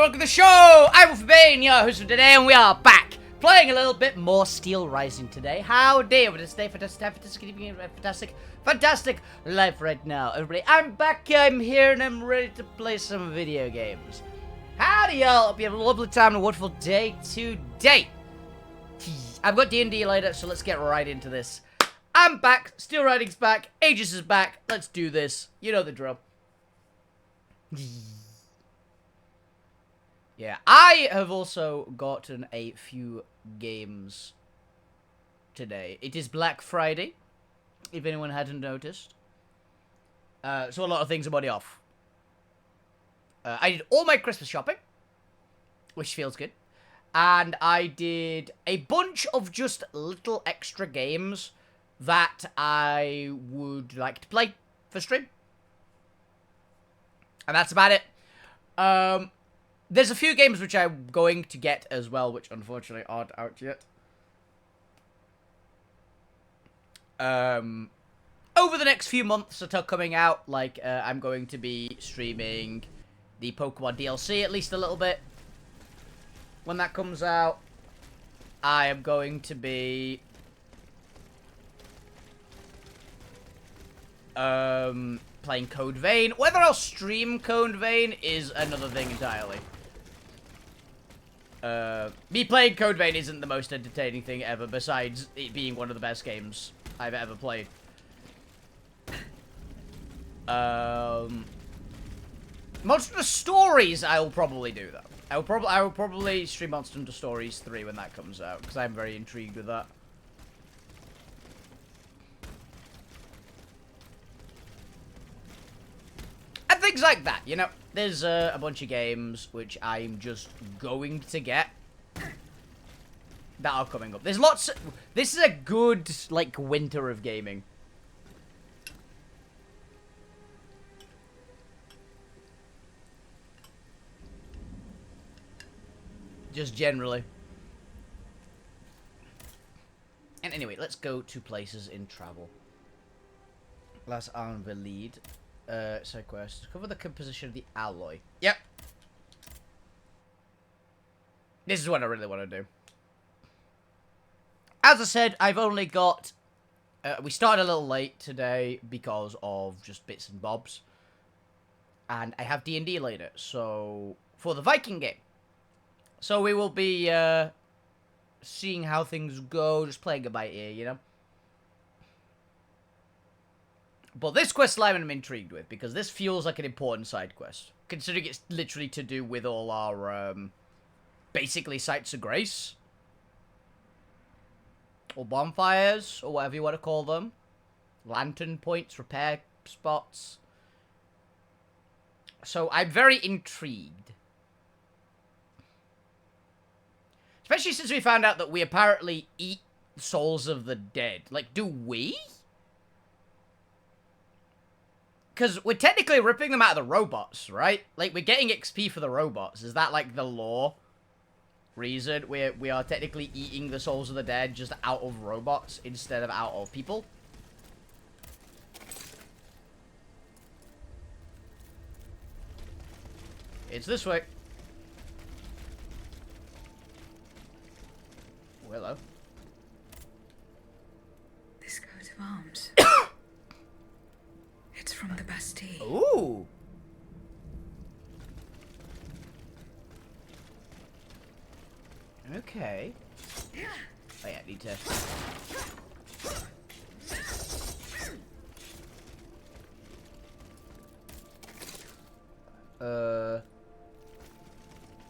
welcome to the show! I'm Wolfie, your host for today, and we are back playing a little bit more Steel Rising today. How dare we stay fantastic life right now, everybody. I'm back, I'm here, and I'm ready to play some video games. Howdy, y'all. Hope you have a lovely time and a wonderful day today. I've got D&D later, so let's get right into this. I'm back, Steel Rising's back, Aegis is back, let's do this. You know the drill. Yeah, I have also gotten a few games today. It is Black Friday, if anyone hadn't noticed. So a lot of things are already off. I did all my Christmas shopping, which feels good. And I did a bunch of just little extra games that I would like to play for stream. And that's about it. There's a few games which I'm going to get as well, which unfortunately aren't out yet. Over the next few months that are coming out, like, I'm going to be streaming the Pokemon DLC at least a little bit. When that comes out, I am going to be playing Code Vein. Whether I'll stream Code Vein is another thing entirely. Me playing Code Vein isn't the most entertaining thing ever, besides it being one of the best games I've ever played. Monster Hunter Stories I will probably do, though. I will probably stream Monster Hunter Stories 3 when that comes out, because I'm very intrigued with that. And things like that, you know. There's a bunch of games which I'm just going to get that are coming up. There's lots of, this is a good, like, winter of gaming. Just generally. And anyway, let's go to places in travel. Las Anvelid. Side quest. Cover the composition of the alloy. Yep. This is what I really want to do. As I said, I've only got... we started a little late today because of just bits and bobs. And I have D&D later, so... for the Viking game. So we will be, seeing how things go, just playing it by ear, you know? But this quest line I'm intrigued with, because this feels like an important side quest. Considering it's literally to do with all our, basically sites of grace. Or bonfires, or whatever you want to call them. Lantern points, repair spots. So I'm very intrigued. Especially since we found out that we apparently eat souls of the dead. Like, do we? Because we're technically ripping them out of the robots, right? Like, we're getting XP for the robots. Is that, like, the lore reason? We are technically eating the souls of the dead just out of robots instead of out of people? It's this way. Hello. This coat of arms. It's from the Bastille. Ooh. Okay. Oh yeah, I need to...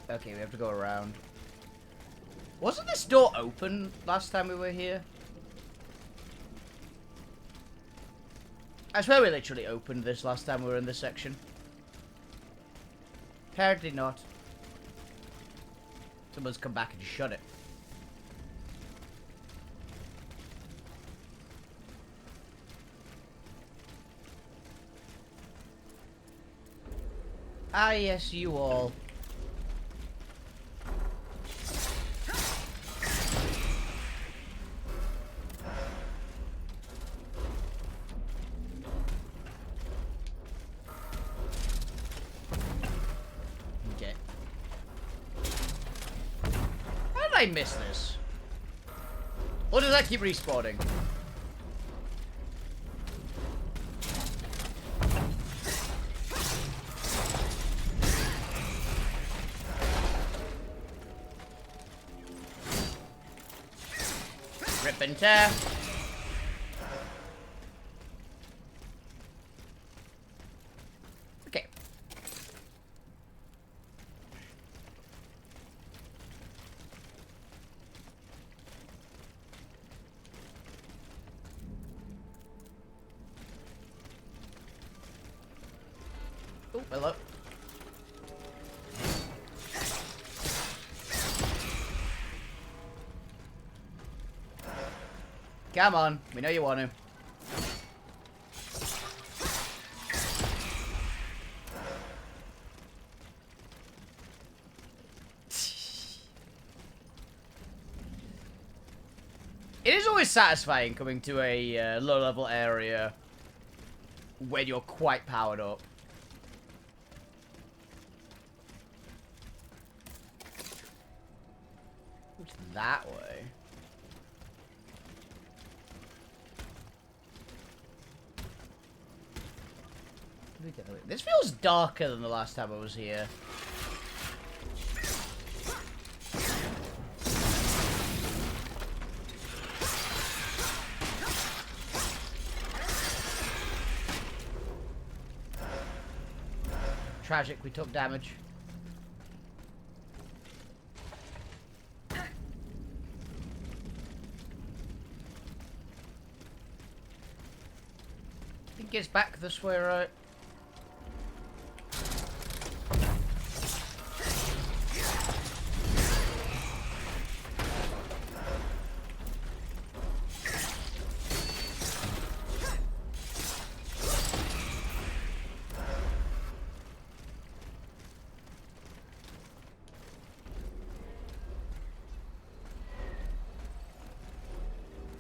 Okay, we have to go around. Wasn't this door open last time we were here? I swear we literally opened this last time we were in this section. Apparently not. Someone's come back and shut it. Ah, yes, you all. I miss this? Or does that keep respawning? Rip and tear. Okay. Oh, hello. Come on, we know you want to. It is always satisfying coming to a low-level area when you're quite powered up. What's that way? This feels darker than the last time I was here. Tragic, we took damage. I think it's back this way, right?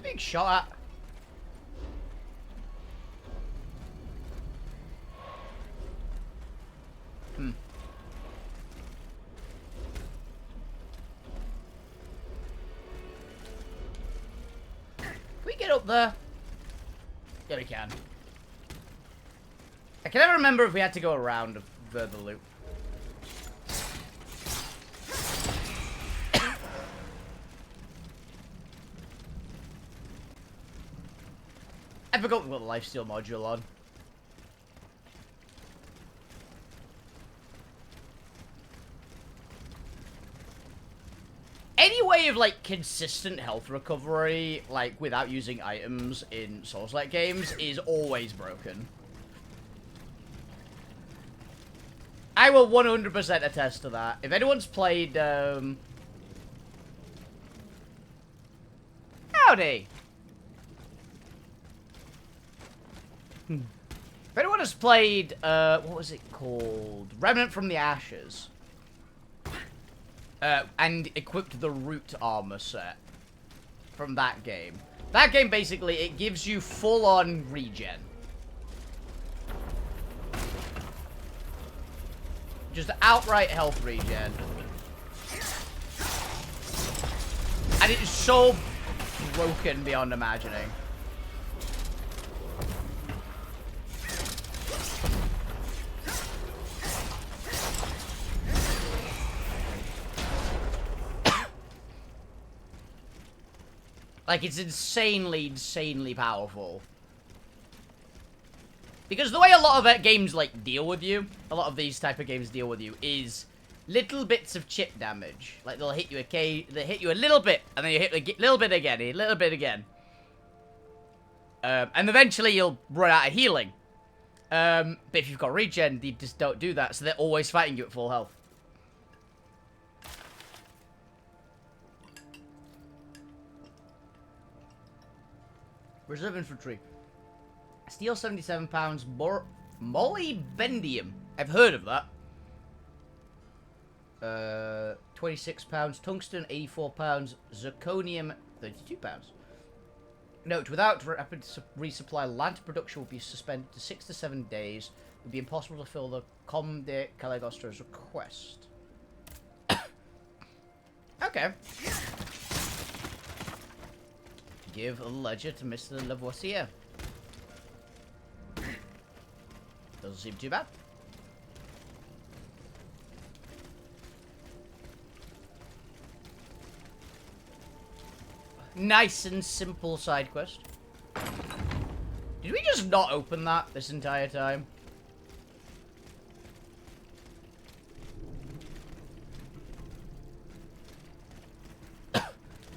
Big shot at. Can we get up there? Yeah, we can. I can never remember if we had to go around the loop. I forgot we got the lifesteal module on. Any way of, like, consistent health recovery, like, without using items in Souls-like games is always broken. I will 100% attest to that. If anyone's played, Howdy! If anyone has played, what was it called? Remnant from the Ashes. And equipped the root armor set from that game. That game, basically, it gives you full-on regen. Just outright health regen. And it is so broken beyond imagining. Like, it's insanely, insanely powerful. Because the way a lot of games, like, deal with you, a lot of these type of games deal with you, is little bits of chip damage. Like, they'll hit you they hit you a little bit, and then you hit a little bit again, a little bit again. And eventually you'll run out of healing. But if you've got regen, they just don't do that, so they're always fighting you at full health. Reserve infantry. Steel 77 pounds, molybdenum. I've heard of that. 26 pounds, tungsten 84 pounds, zirconium 32 pounds. Note, without rapid resupply, lantern production will be suspended to 6 to 7 days. It would be impossible to fill the Comte Caligostro's request. Okay. Give a ledger to Mr. Lavoisier. Doesn't seem too bad. Nice and simple side quest. Did we just not open that this entire time?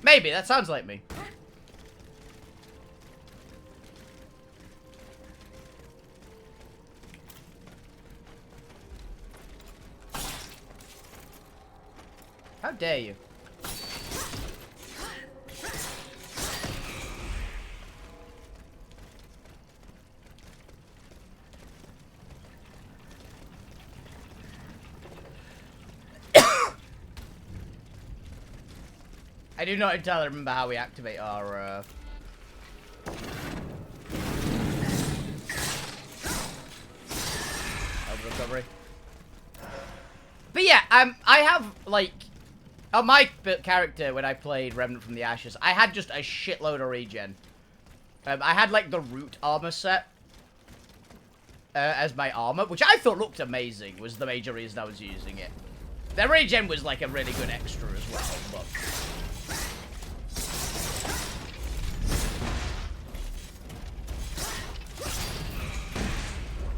Maybe, that sounds like me. How dare you? I do not entirely remember how we activate our, recovery. But yeah, I have, like, on my character, when I played Remnant from the Ashes, I had just a shitload of regen. I had, like, the root armor set as my armor, which I thought looked amazing, was the major reason I was using it. The regen was, like, a really good extra as well, but...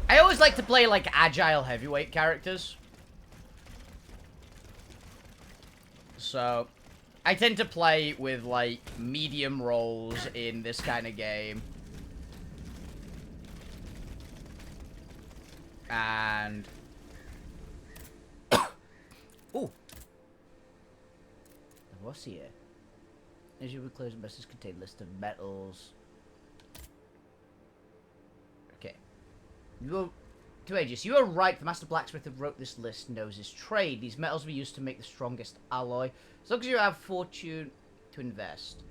I always like to play, like, agile heavyweight characters. So, I tend to play with, like, medium roles in this kind of game. And... Ooh. What's here? As you would close the message contain list of metals. Okay. To Aegis, you are right. The master blacksmith who wrote this list knows his trade. These metals will be used to make the strongest alloy. As long as you have fortune to invest.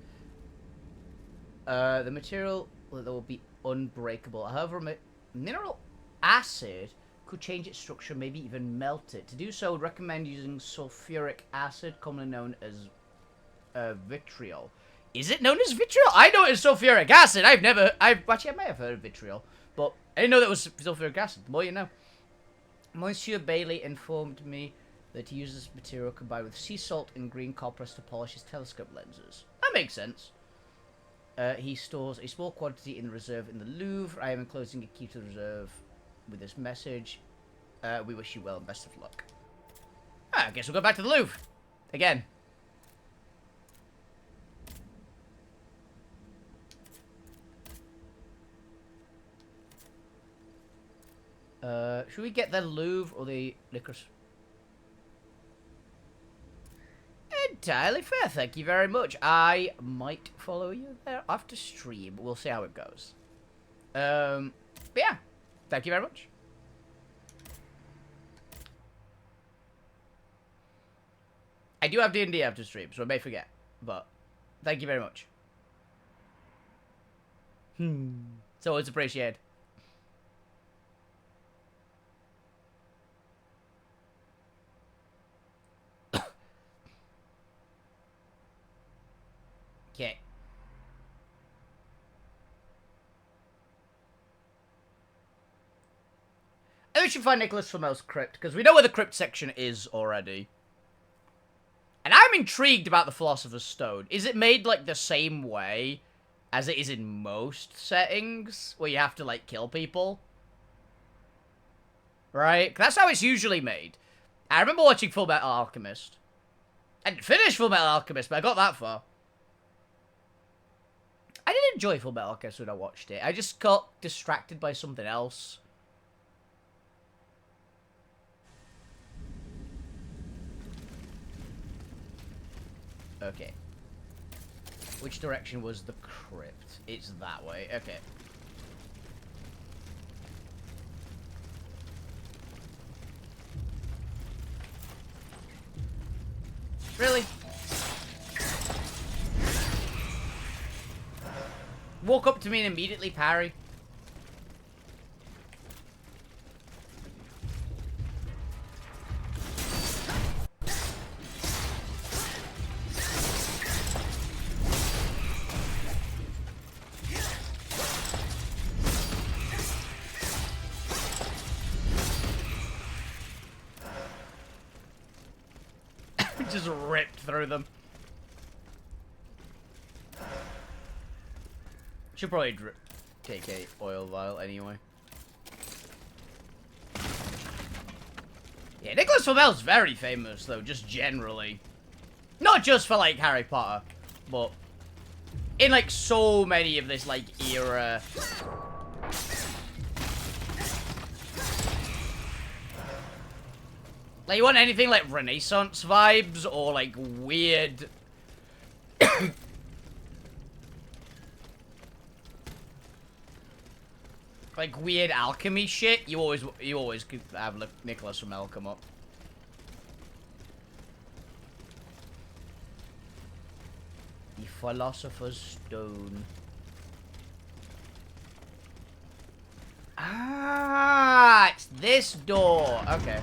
The material that will be unbreakable. However, mineral acid could change its structure, maybe even melt it. To do so, I would recommend using sulfuric acid, commonly known as vitriol. Is it known as vitriol? I know it as sulfuric acid. Actually, I may have heard of vitriol, but I didn't know that was sulfuric acid. The more you know. Monsieur Bailey informed me that he uses material combined with sea salt and green copperas to polish his telescope lenses. That makes sense. He stores a small quantity in the reserve in the Louvre. I am enclosing a key to the reserve with this message. We wish you well and best of luck. I guess we'll go back to the Louvre. Again. Should we get the Louvre or the Licorice? Entirely fair, thank you very much. I might follow you there after stream. We'll see how it goes. But yeah, thank you very much. I do have D&D after stream, so I may forget. But thank you very much. It's always appreciated. Okay. I think we should find Nicholas Flamel's crypt, because we know where the crypt section is already. And I'm intrigued about the Philosopher's Stone. Is it made, like, the same way as it is in most settings, where you have to, like, kill people? Right? 'Cause that's how it's usually made. I remember watching Full Metal Alchemist. I didn't finish Full Metal Alchemist, but I got that far. I did enjoy Full Metal Alchemist when I watched it. I just got distracted by something else. Okay. Which direction was the crypt? It's that way. Okay. Really? Walk up to me and immediately parry. Just ripped through them. Should probably take a oil vial anyway. Yeah, Nicholas Flamel's very famous though, just generally. Not just for like Harry Potter, but in like so many of this like era. Like, you want anything like Renaissance vibes or like weird like weird alchemy shit, you always could have Nicholas Flamel come up. The Philosopher's Stone. Ah, it's this door. Okay.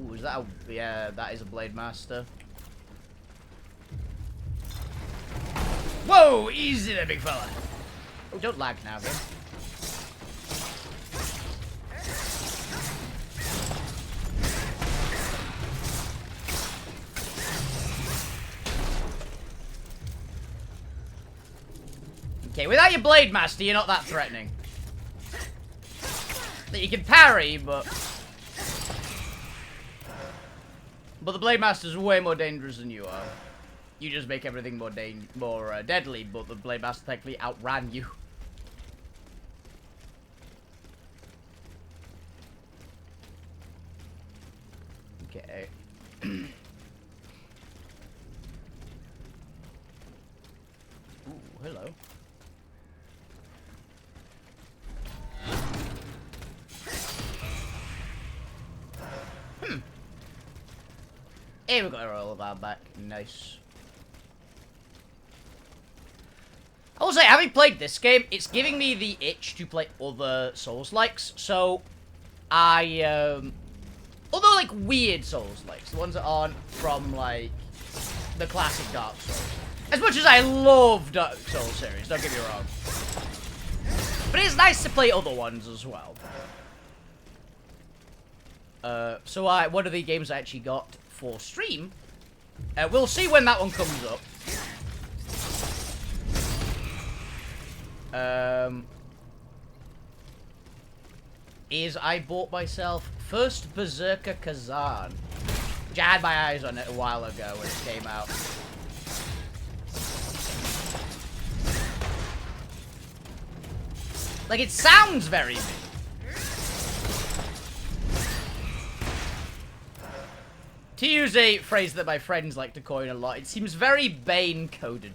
Ooh, is that a... Yeah, that is a Blade Master. Whoa! Easy there, big fella. Oh, don't lag now, bro. Okay, without your Blade Master, you're not that threatening. That you can parry, but... But the Blade Master's way more dangerous than you are. You just make everything more deadly, but the Blade Master technically outran you. Okay. Ooh, hello. Here we got a roll of our back. Nice. I will say, having played this game, it's giving me the itch to play other Souls-likes. So, although like weird Souls-likes, the ones that aren't from like the classic Dark Souls. As much as I love Dark Souls series, don't get me wrong. But it's nice to play other ones as well. So one of the games I actually got for stream, we'll see when that one comes up. Is I bought myself First Berserker Kazan, which I had my eyes on it a while ago when it came out. Like, it sounds very big. To use a phrase that my friends like to coin a lot, it seems very Bane-coded.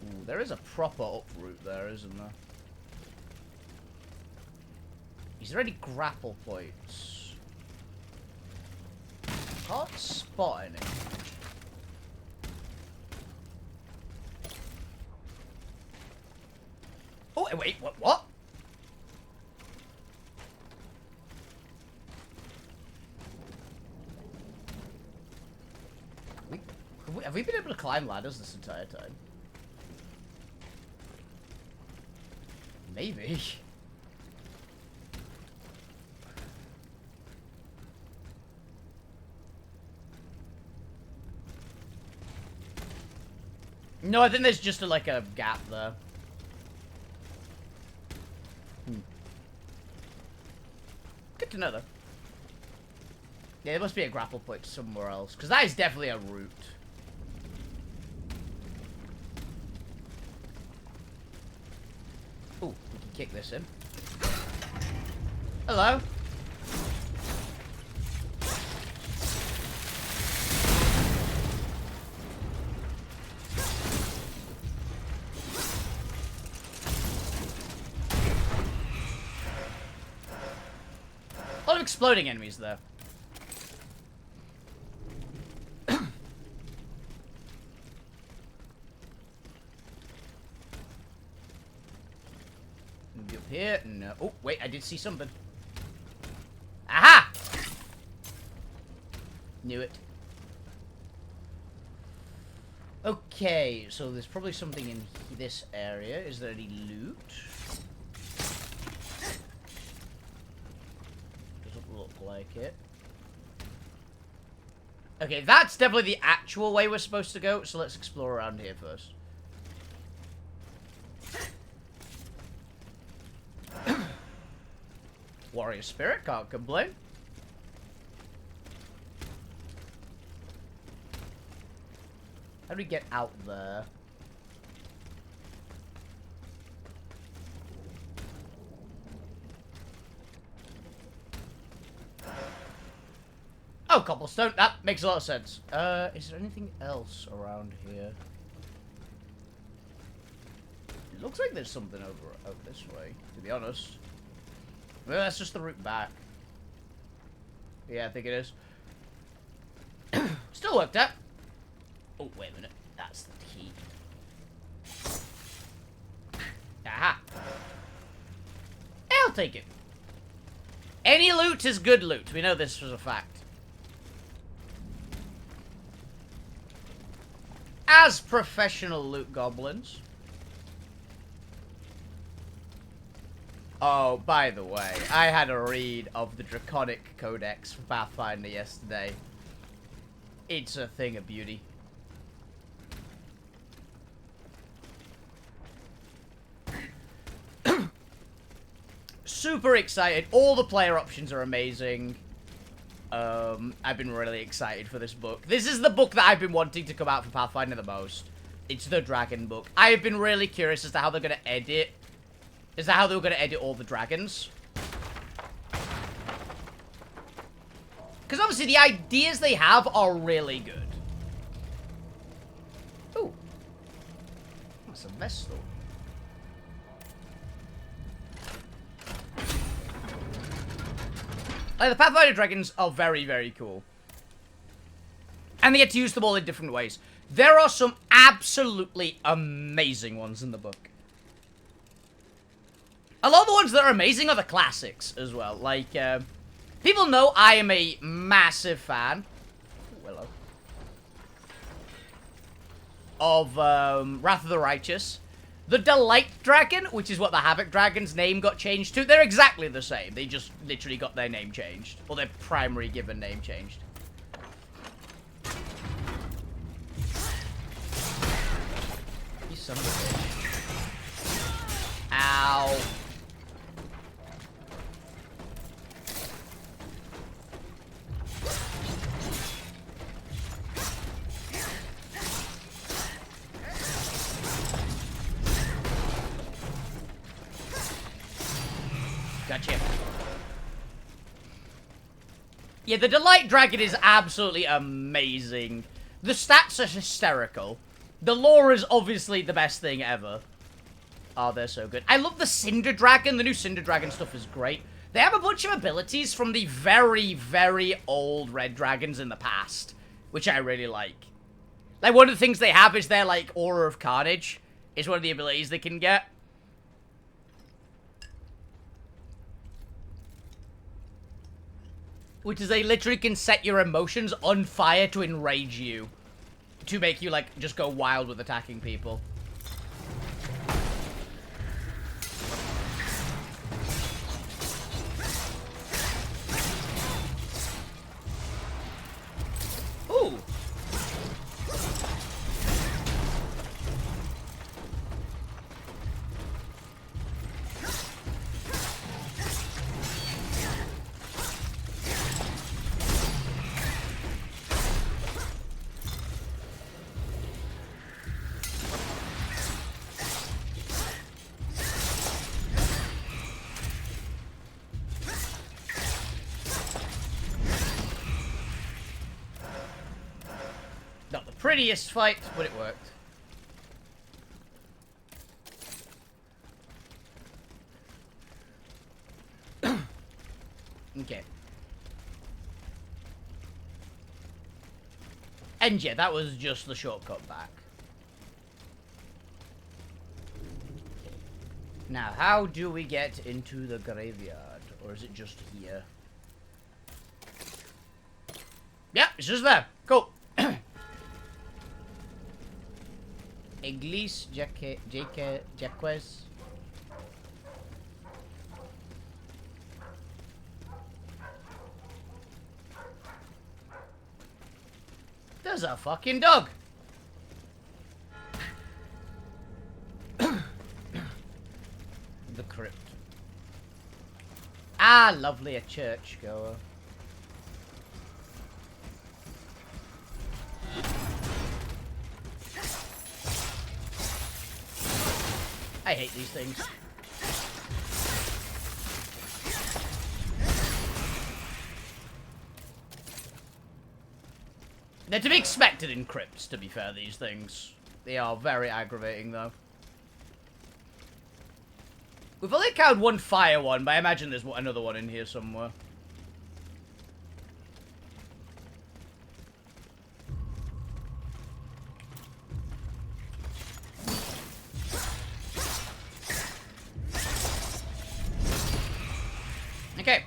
Ooh, there is a proper up route there, isn't there? Is there any grapple points? Can't spot any. Oh, wait, what? Have we been able to climb ladders this entire time? Maybe. No, I think there's just like a gap there. Good to know, though. Yeah, there must be a grapple point somewhere else, because that is definitely a route. Ooh, we can kick this in. Hello. A lot of exploding enemies there. Be up here. No. Oh, wait, I did see something. Aha! Knew it. Okay, so there's probably something in this area. Is there any loot? Doesn't look like it. Okay, that's definitely the actual way we're supposed to go, so let's explore around here first. Warrior spirit, can't complain. How do we get out there? Oh, cobblestone. That makes a lot of sense. Is there anything else around here? It looks like there's something over this way, to be honest. Maybe that's just the route back. Yeah, I think it is. Still worked out. Oh, wait a minute. That's the key. Aha. I'll take it. Any loot is good loot. We know this was a fact. As professional loot goblins. Oh, by the way, I had a read of the Draconic Codex for Pathfinder yesterday. It's a thing of beauty. Super excited. All the player options are amazing. I've been really excited for this book. This is the book that I've been wanting to come out for Pathfinder the most. It's the dragon book. I have been really curious as to how they're going to edit. Is that how they were going to edit all the dragons? Because obviously the ideas they have are really good. Ooh. That's a Vestal. Like, the Pathfinder dragons are very, very cool. And they get to use them all in different ways. There are some absolutely amazing ones in the book. A lot of the ones that are amazing are the classics as well. Like, people know I am a massive fan. Ooh, hello. Of Wrath of the Righteous. The Delight Dragon, which is what the Havoc Dragon's name got changed to, they're exactly the same. They just literally got their name changed. Or their primary given name changed. You son of a bitch. Ow. Gotcha. Yeah, the Delight Dragon is absolutely amazing. The stats are hysterical. The lore is obviously the best thing ever. Oh, they're so good. I love the Cinder Dragon. The new Cinder Dragon stuff is great. They have a bunch of abilities from the very, very old Red Dragons in the past, which I really like. Like, one of the things they have is their, like, Aura of Carnage. Is one of the abilities they can get. Which is they literally can set your emotions on fire to enrage you. To make you, like, just go wild with attacking people. Ooh. Not the prettiest fight, but it worked. Okay. And yeah, that was just the shortcut back. Now, how do we get into the graveyard? Or is it just here? Yeah, it's just there. Cool. Église Jacques. There's a fucking dog. The crypt. Ah, lovely, a churchgoer. I hate these things. They're to be expected in crypts, to be fair, these things. They are very aggravating, though. We've only counted one fire one, but I imagine there's another one in here somewhere. Okay.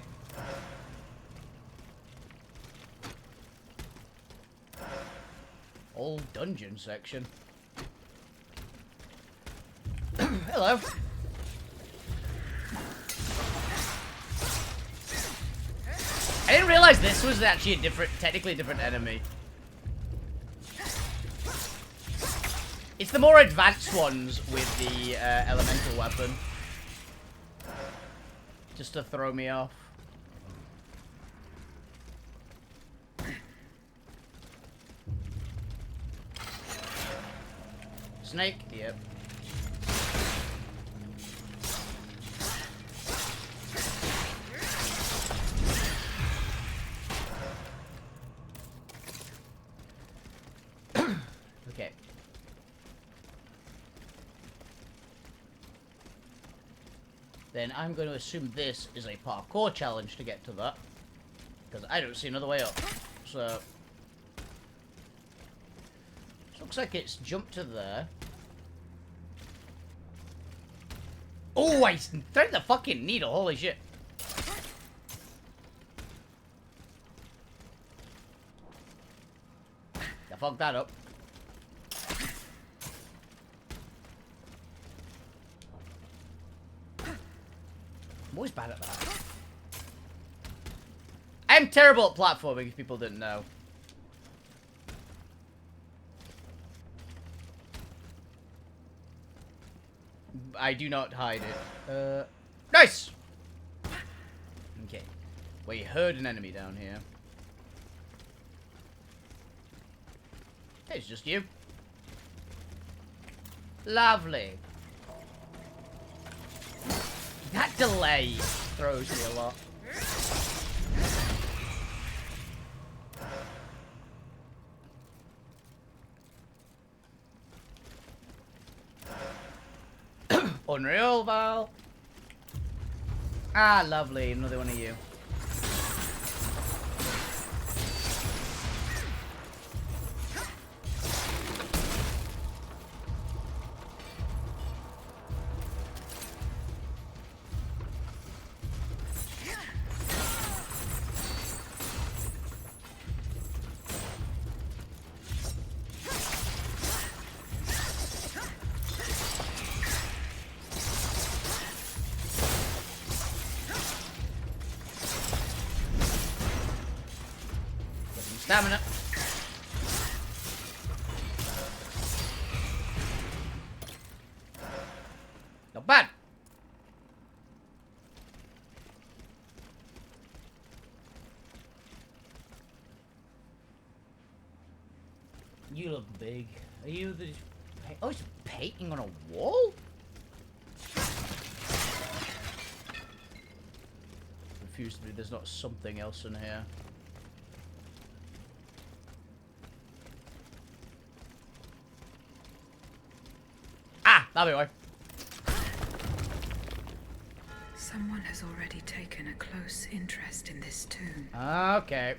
Old dungeon section. Hello. I didn't realize this was actually a technically different enemy. It's the more advanced ones with the elemental weapon. Just to throw me off. Snake? Yep. Okay. Then I'm going to assume this is a parkour challenge to get to that. Because I don't see another way up. So... looks like it's jumped to there. Oh, I threaded the fucking needle. Holy shit. I fucked that up. I'm always bad at that. I'm terrible at platforming, if people didn't know. I do not hide it. Nice! Okay. We heard an enemy down here. Hey, it's just you. Lovely. That delay throws me a lot. Unreal, Val. Ah, lovely. Another one of you. Stamina. Not bad. You look big. Are you the... oh, it's painting on a wall? Confused me. There's not something else in here. That'll be why. Someone has already taken a close interest in this tomb. Okay.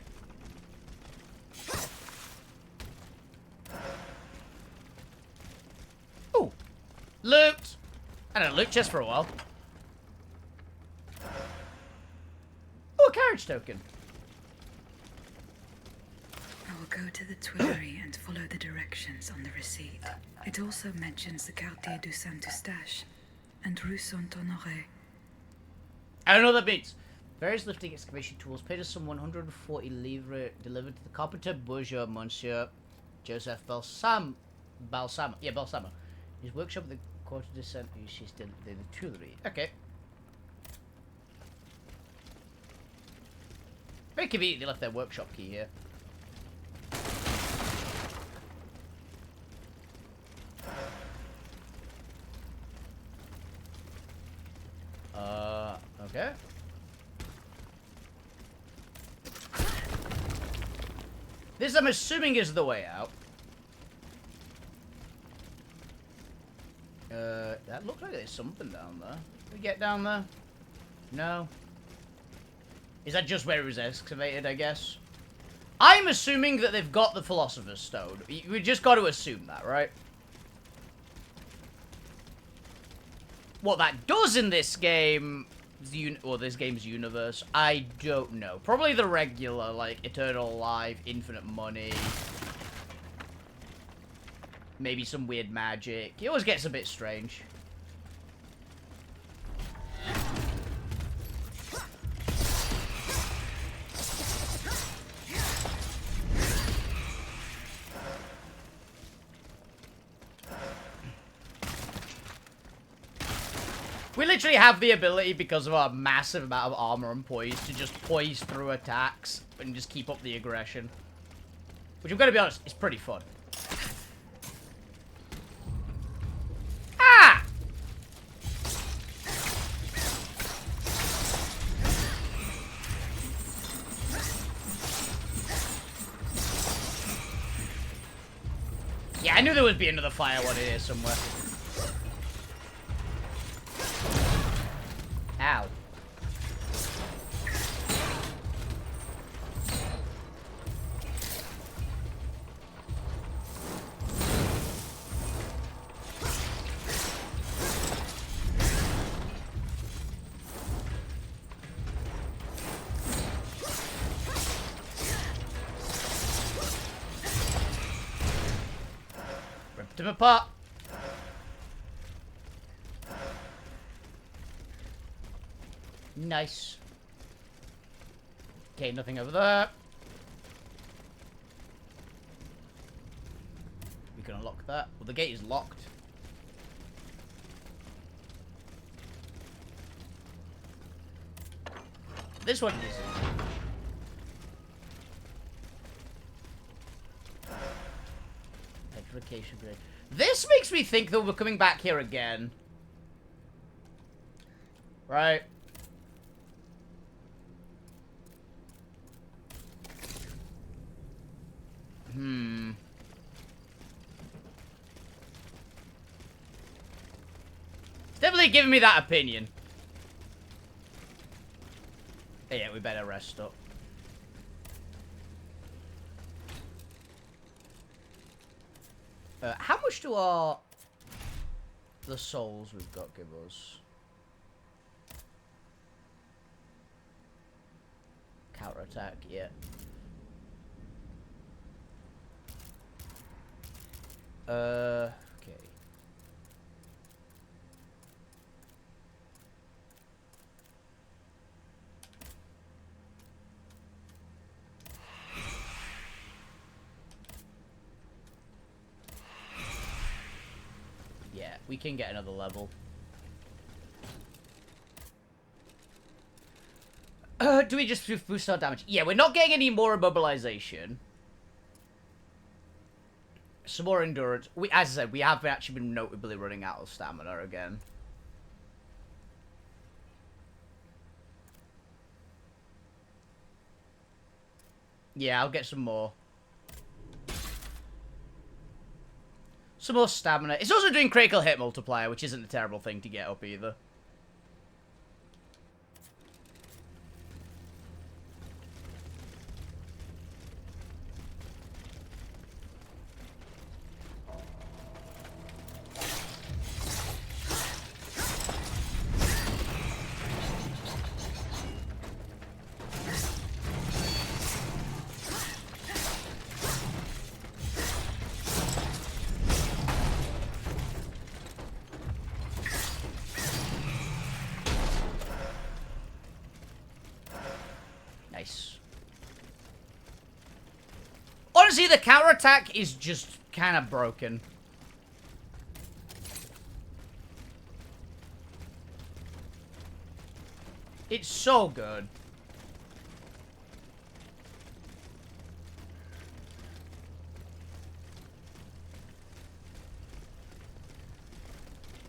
Ooh. Loot! I had a loot chest for a while. Ooh, a carriage token. I will go to the Tuileries and follow the directions on the receipt. It also mentions the Quartier du Saint-Eustache and Rue Saint-Honoré. I don't know what that means. Various lifting excavation tools. Paid us some 140 livres delivered to the carpenter bourgeois, monsieur. Joseph Balsamo. Yeah, Balsamo. His workshop at the Quarter de Saint She's the Tuileries. Okay. Very convenient they left their workshop key here. Okay. This, I'm assuming, is the way out. That looks like there's something down there. Can we get down there? No. Is that just where it was excavated, I guess? I'm assuming that they've got the Philosopher's Stone. We just got to assume that, right? What that does in this game, or this game's universe, I don't know. Probably the regular, like, eternal life, infinite money. Maybe some weird magic. It always gets a bit strange. We literally have the ability, because of our massive amount of armor and poise, to just poise through attacks and just keep up the aggression. Which, I'm gonna be honest, is pretty fun. Ah! Yeah, I knew there would be another fire one in here somewhere. Ow. Ripped him apart. Nice. Okay, nothing over there. We can unlock that. Well, the gate is locked. This one is. Petrification grade. This makes me think that we're coming back here again. Right. It's definitely giving me that opinion. Yeah, we better rest up. How much do the souls we've got give us? Counterattack, yeah. Okay. Yeah, we can get another level. Do we just boost our damage? Yeah, we're not getting any more immobilization. Some more endurance. As I said, we have actually been notably running out of stamina again. Yeah, I'll get some more. Some more stamina. It's also doing critical hit multiplier, which isn't a terrible thing to get up either. Honestly, the counterattack is just kind of broken. It's so good.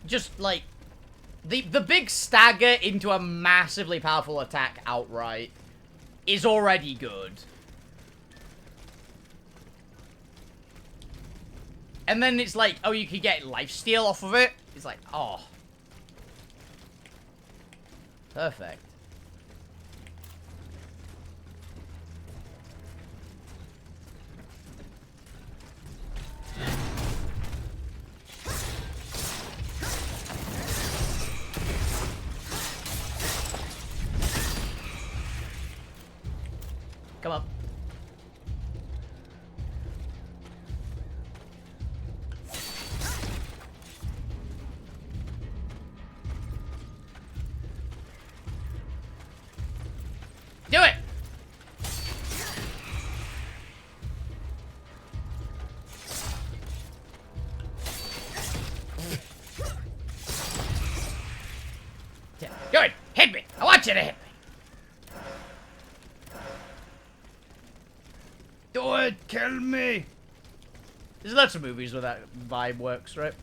Just, like, the big stagger into a massively powerful attack outright is already good. And then it's like, oh, you could get lifesteal off of it. It's like, oh. Perfect. Come on. Do it! Good! Hit me! I want you to hit me! Do it! Kill me! There's lots of movies where that vibe works, right?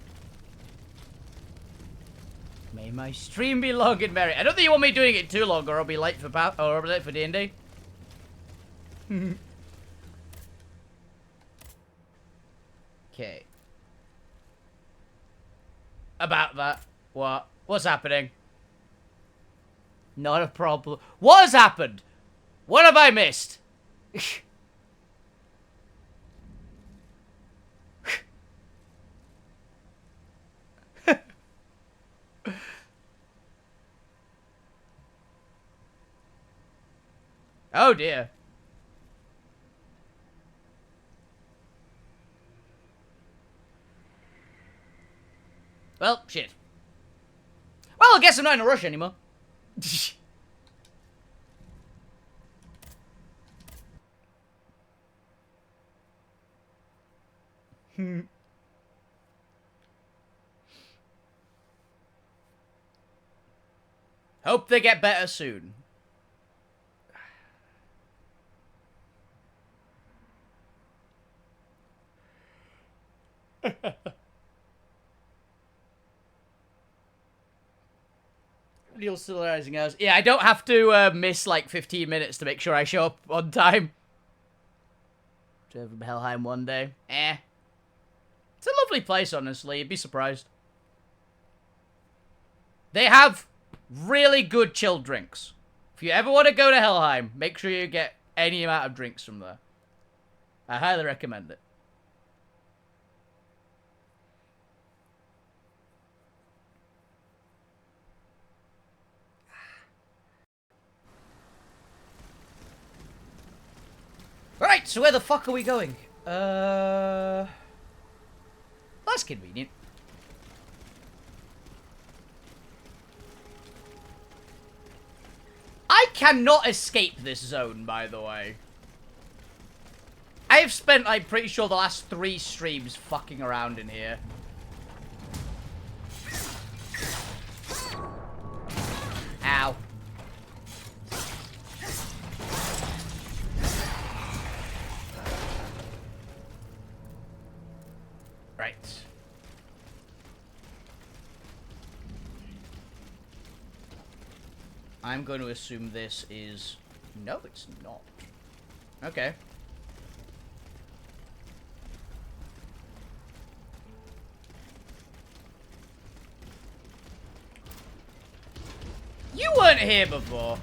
May my stream be long and merry. I don't think you want me doing it too long, or I'll be late for I'll be late for D&D. Okay. About that. What? What's happening? Not a problem. What has happened? What have I missed? Oh dear. Well, shit. Well, I guess I'm not in a rush anymore. Hope they get better soon. Real sterilizing hours. Yeah, I don't have to miss like 15 minutes to make sure I show up on time. To Helheim one day. It's a lovely place, honestly. You'd be surprised. They have really good chilled drinks. If you ever want to go to Helheim, make sure you get any amount of drinks from there. I highly recommend it. Alright, so where the fuck are we going? That's convenient. I cannot escape this zone, by the way. I have spent, I'm pretty sure, the last 3 streams fucking around in here. Ow. Right. I'm going to assume this is... No, it's not. Okay. You weren't here before.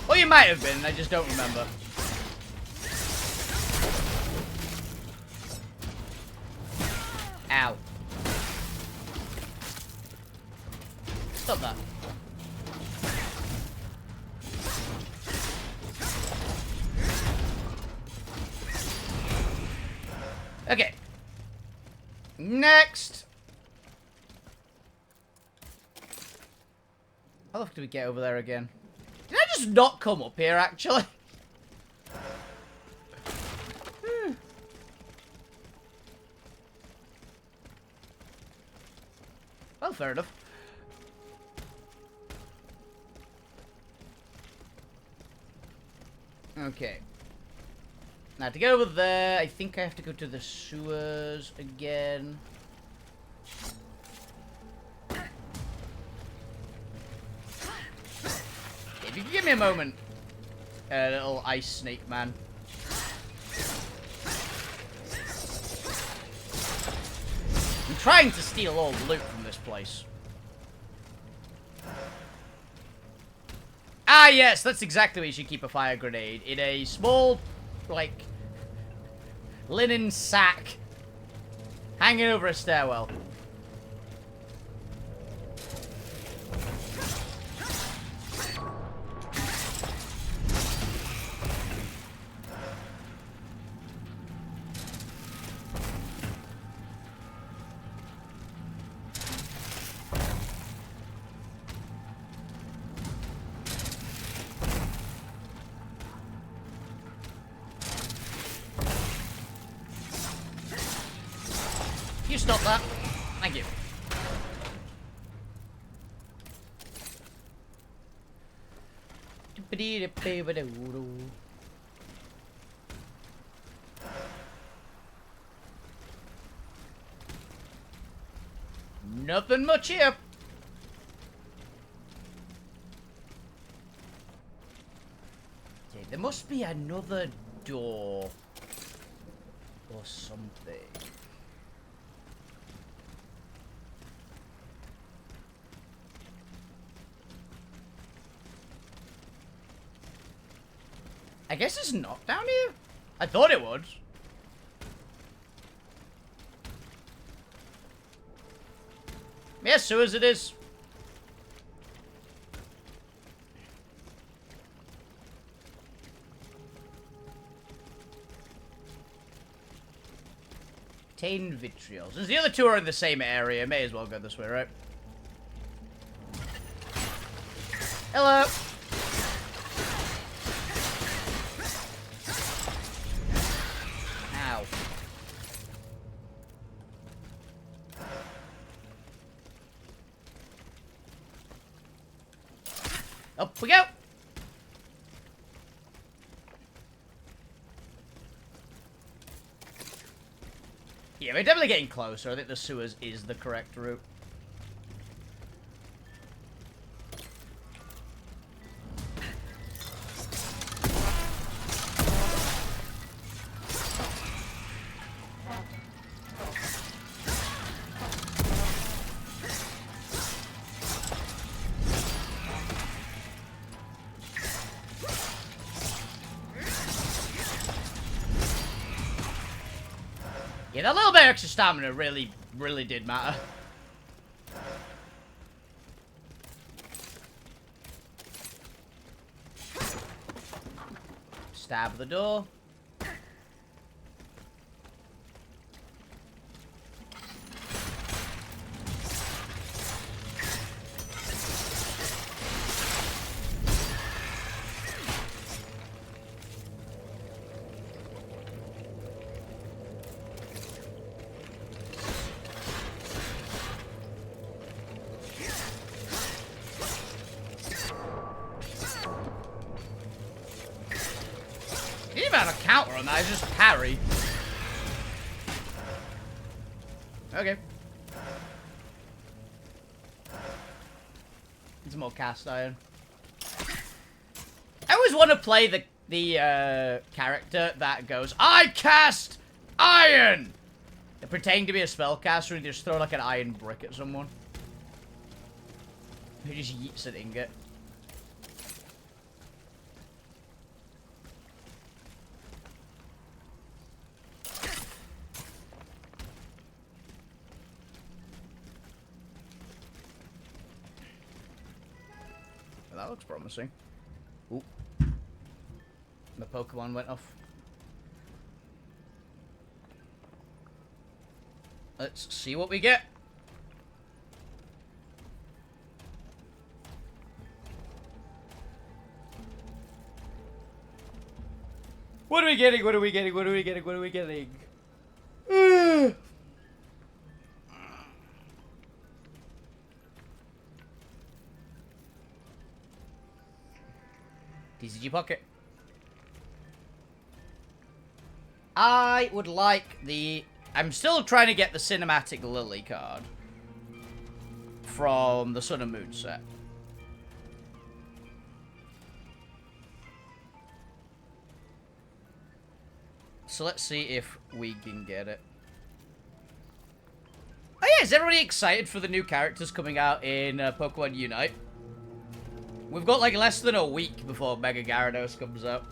Or you might have been, I just don't remember. Ow. Stop that. Okay. Next. How the fuck do we get over there again? Did I just not come up here, actually? fair enough. Okay. Now, to get over there, I think I have to go to the sewers again. If you can give me a moment, little ice snake man. I'm trying to steal all the loot from this place. Ah, yes, that's exactly where you should keep a fire grenade. In a small, like, linen sack hanging over a stairwell. You stop that. Thank you. Nothing much here. Okay, there must be another door or something. I guess it's not down here. I thought it would. Yes, sewers it is. Obtain vitriol. Since the other two are in the same area, may as well go this way, right? Hello. Ow. Up we go. Yeah, we're definitely getting closer. I think the sewers is the correct route. Yeah, that little bit of extra stamina really did matter. Stab the door. You didn't even have a counter on that, it's just parry. Okay. Need some more cast iron. I always want to play the character that goes, I cast iron! And pretending to be a spellcaster and just throw like an iron brick at someone. Who just yeets an ingot. That looks promising. Ooh. The Pokemon went off. Let's see what we get. What are we getting? What are we getting? What are we getting? What are we getting? TCG Pocket. I would like the... I'm still trying to get the Cinematic Lily card from the Sun and Moon set. So let's see if we can get it. Oh yeah, is everybody excited for the new characters coming out in Pokemon Unite? We've got like less than a week before Mega Gyarados comes out.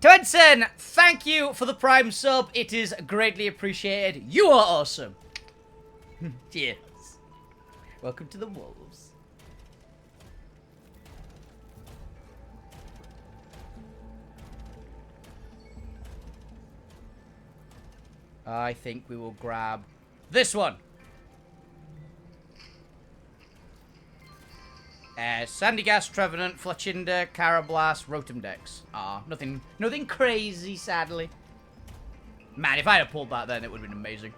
Twensen, thank you for the Prime sub. It is greatly appreciated. You are awesome. Cheers. Welcome to the Wolves. I think we will grab this one. Sandygast, Trevenant, Fletchinder, Carablast, Rotom Dex. Nothing crazy, sadly. Man, if I had pulled that then, it would have been amazing.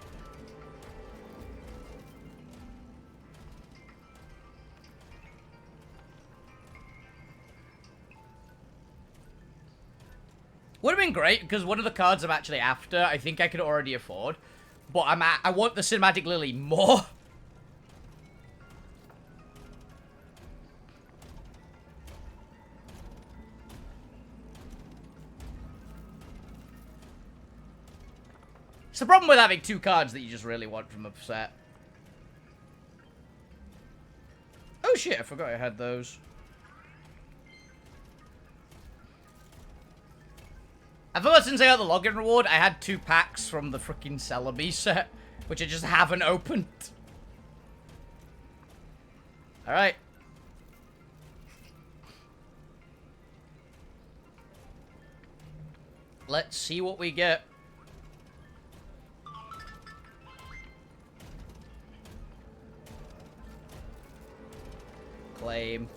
Would have been great, because one of the cards I'm actually after, I think I could already afford. But I want the Cinematic Lily more. It's the problem with having two cards that you just really want from a set. Oh shit, I forgot I had those. I forgot since I got the login reward, I had 2 packs from the freaking Celebi set, which I just haven't opened. Alright. Let's see what we get. Claim.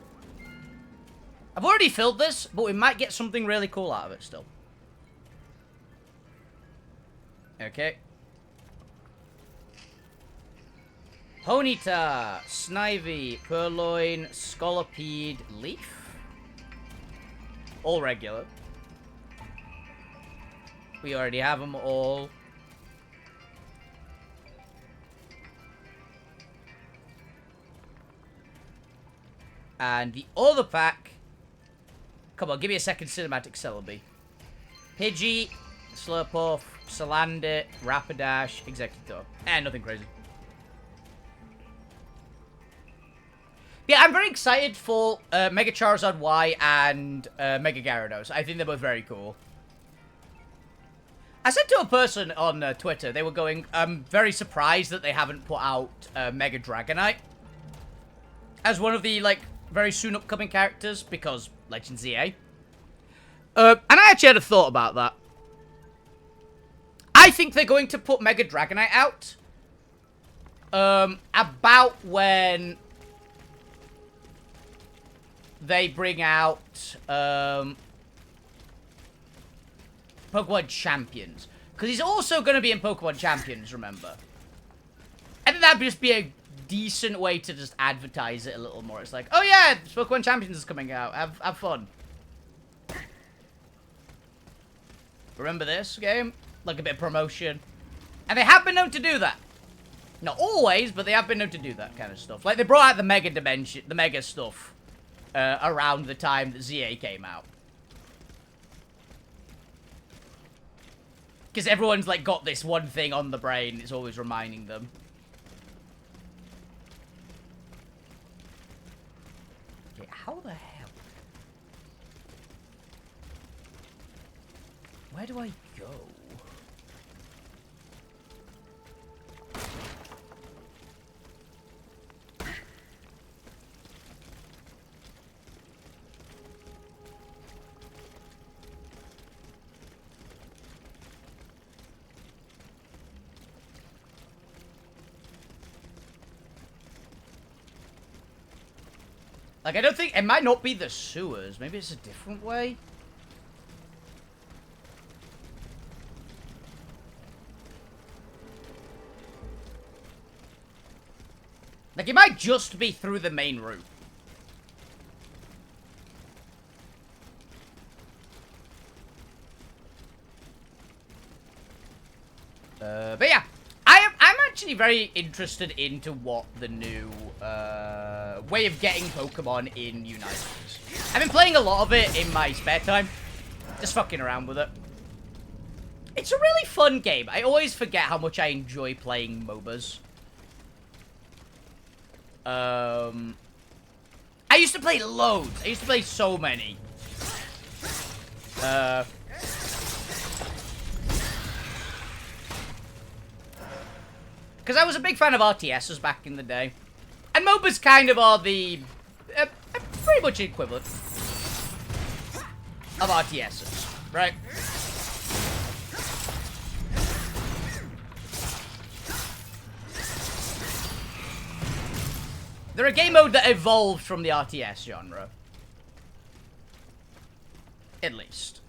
I've already filled this, but we might get something really cool out of it still. Okay. Honita, Snivy, Purloin, Scolipede, Leaf. All regular. We already have them all. And the other pack... Come on, give me a second cinematic Celebi. Pidgey, Slurpuff, Salandit, Rapidash, Executor. Nothing crazy. Yeah, I'm very excited for Mega Charizard Y and Mega Gyarados. I think they're both very cool. I said to a person on Twitter, they were going, I'm very surprised that they haven't put out Mega Dragonite as one of the, like, very soon upcoming characters, because Legends EA. And I actually had a thought about that. I think they're going to put Mega Dragonite out about when they bring out Pokemon Champions. Because he's also going to be in Pokemon Champions, remember. I think that'd just be a decent way to just advertise it a little more. It's like, oh yeah, Pokemon Champions is coming out. Have fun. Remember this game? Like a bit of promotion. And they have been known to do that. Not always, but they have been known to do that kind of stuff. Like, they brought out the Mega Dimension, the Mega stuff, around the time that ZA came out. Because everyone's, like, got this one thing on the brain. It's always reminding them. Okay, how the hell? Where do I go? Like, I don't think... It might not be the sewers. Maybe it's a different way. Like, it might just be through the main route. very interested into what the new way of getting Pokemon in Unite is. I've been playing a lot of it in my spare time. Just fucking around with it. It's a really fun game. I always forget how much I enjoy playing MOBAs. I used to play loads. I used to play so many. Because I was a big fan of RTSs back in the day. And MOBAs kind of are the... pretty much equivalent of RTSs, right? They're a game mode that evolved from the RTS genre. At least.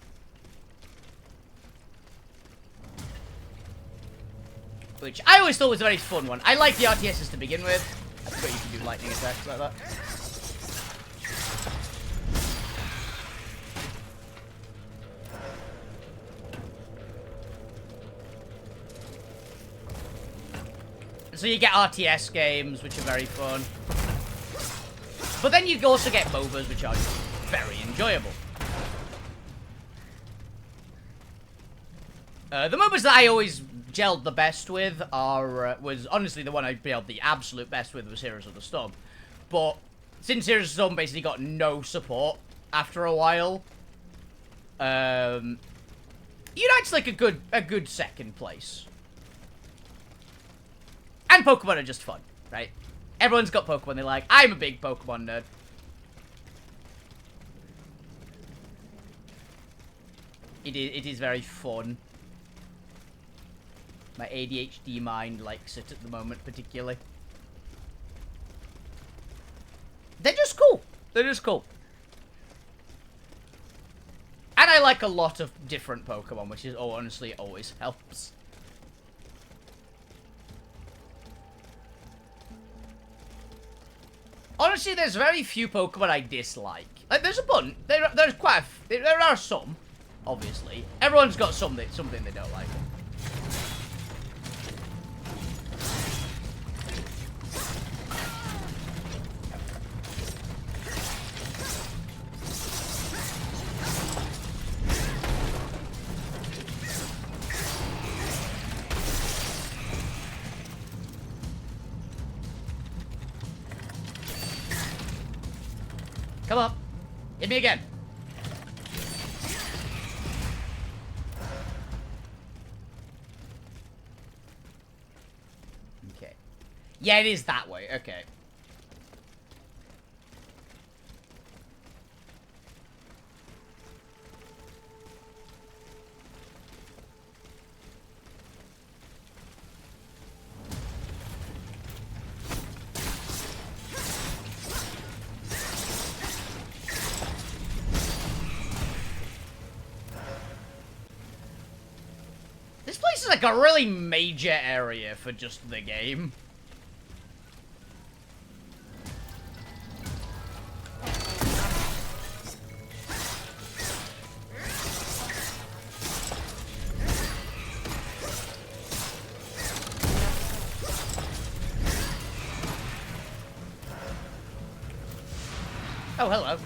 Which I always thought was a very fun one. I like the RTSs to begin with. I forgot you can do lightning attacks like that. So you get RTS games, which are very fun. But then you also get MOBAs, which are very enjoyable. The MOBAs that I always gelled the best with was honestly the one I gelled the absolute best with was Heroes of the Storm. But since Heroes of the Storm basically got no support after a while, Unite's like a good second place. And Pokemon are just fun, right? Everyone's got Pokemon they like. I'm a big Pokemon nerd. It is very fun. My ADHD mind likes it at the moment, particularly. They're just cool. They're just cool. And I like a lot of different Pokemon, which is, honestly, always helps. Honestly, there's very few Pokemon I dislike. Like, there's a bunch. There's quite there are some, obviously. Everyone's got something they don't like. Come on. Hit me again. Okay. Yeah, it is that way. Okay. This place is like a really major area for just the game. Oh, hello.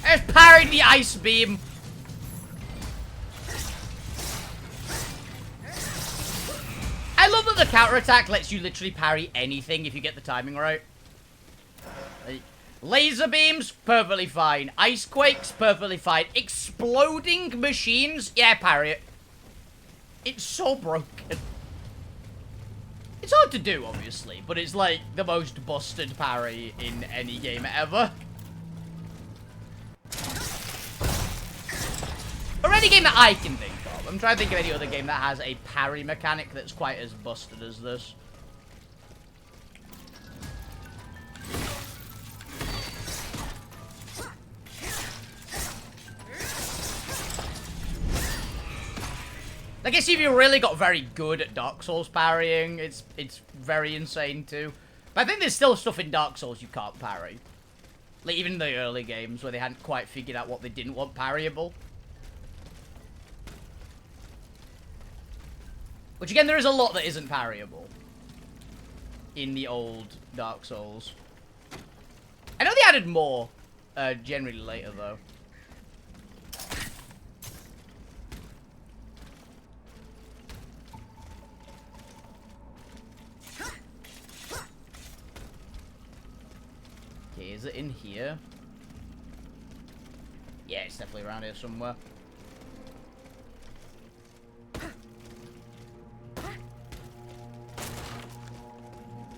I just parried the ice beam. I love that the counterattack lets you literally parry anything if you get the timing right. Like, laser beams, perfectly fine. Ice quakes, perfectly fine. Exploding machines, yeah, parry it. It's so broken. It's hard to do, obviously, but it's like the most busted parry in any game ever. Or any game that I can think of. I'm trying to think of any other game that has a parry mechanic that's quite as busted as this. I guess if you really got very good at Dark Souls parrying, it's very insane too. But I think there's still stuff in Dark Souls you can't parry. Like, even in the early games where they hadn't quite figured out what they didn't want parryable. Which, again, there is a lot that isn't parryable in the old Dark Souls. I know they added more, generally later, though. Okay, is it in here? Yeah, it's definitely around here somewhere.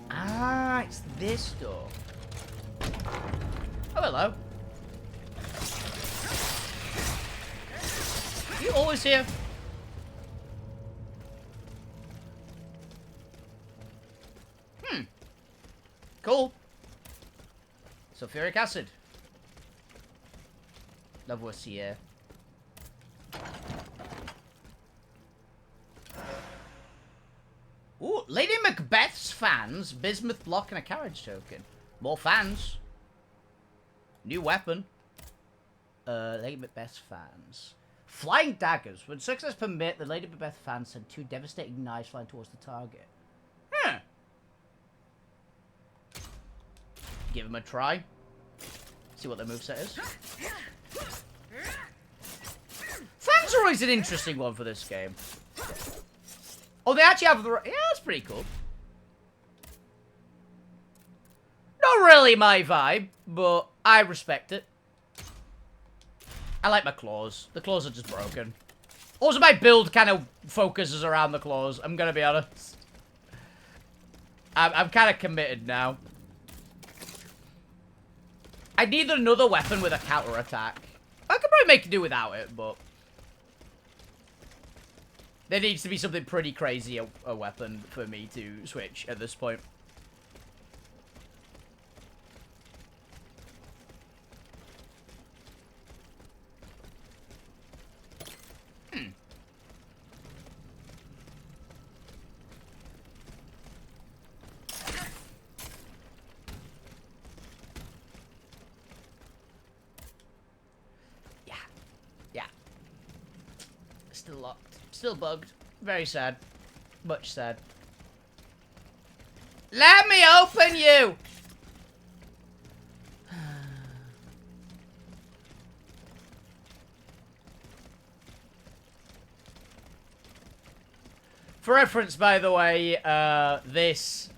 Ah, it's this door. Oh, hello. You always here? Cool. Sulfuric acid. Lavoisier. Ooh, Lady Macbeth's fans, bismuth block, and a carriage token. More fans. New weapon. Lady Macbeth's fans. Flying daggers. When success permit, the Lady Macbeth fans send 2 devastating knives flying towards the target. Huh. Give them a try. See what their moveset is. Fans are always an interesting one for this game. Oh, they actually have the... Yeah, that's pretty cool. Not really my vibe, but I respect it. I like my claws. The claws are just broken. Also, my build kind of focuses around the claws, I'm gonna be honest. I'm kind of committed now. I need another weapon with a counter-attack. I could probably make do without it, but... there needs to be something pretty crazy a weapon for me to switch at this point. Yeah. Still locked. Still bugged. Very sad. Much sad. Let me open you! For reference, by the way, this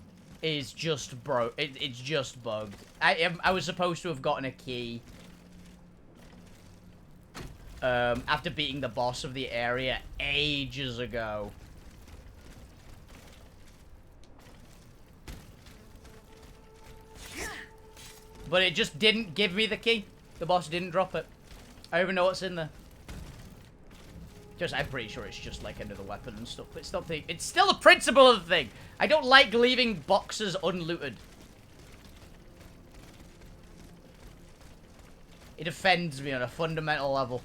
is just it's just bugged. I was supposed to have gotten a key after beating the boss of the area ages ago. But it just didn't give me the key. The boss didn't drop it. I don't even know what's in there. I'm pretty sure it's just like another weapon and stuff. But it's still the principle of the thing. I don't like leaving boxes unlooted. It offends me on a fundamental level.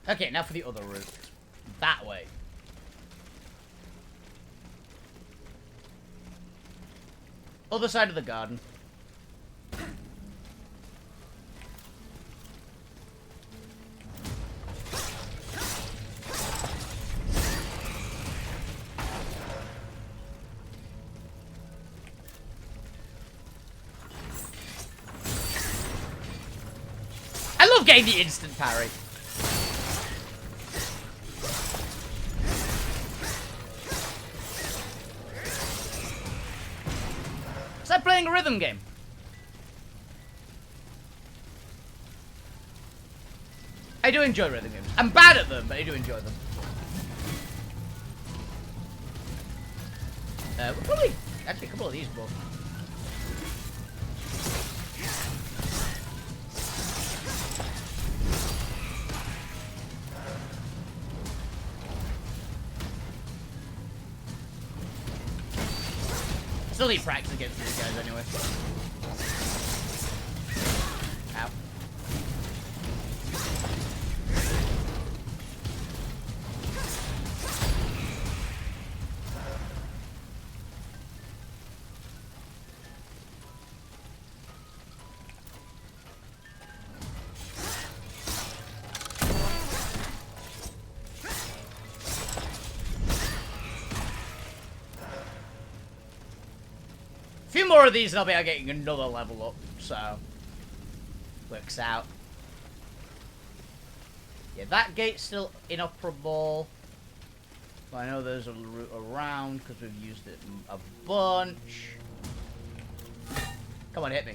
Okay, now for the other route. That way. Other side of the garden. I love getting the instant parry. like playing a rhythm game. I do enjoy rhythm games. I'm bad at them, but I do enjoy them. We'll probably... Actually, a couple of these both. I still need practice against these guys anyway. Ow. A few more of these and I'll be getting another level up, so works out. Yeah, that gate's still inoperable. But I know there's a route around because we've used it a bunch. Come on, hit me.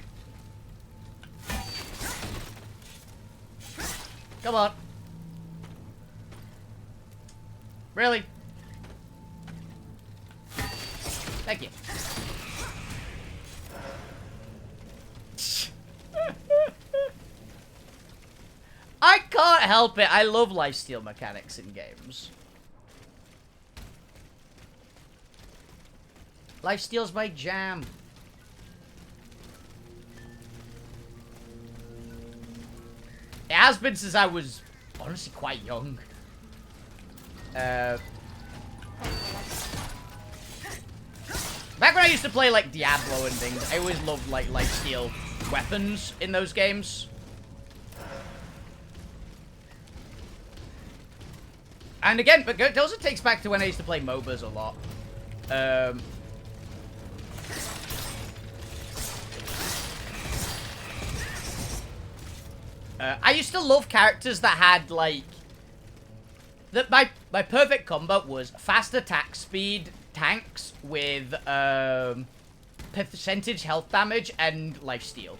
Come on. Really? Thank you. I can't help it. I love lifesteal mechanics in games. Lifesteal's my jam. It has been since I was honestly quite young. Back when I used to play like Diablo and things, I always loved like lifesteal weapons in those games. And again, but it also takes back to when I used to play MOBAs a lot. I used to love characters that had, like... My perfect combo was fast attack speed tanks with percentage health damage and lifesteal.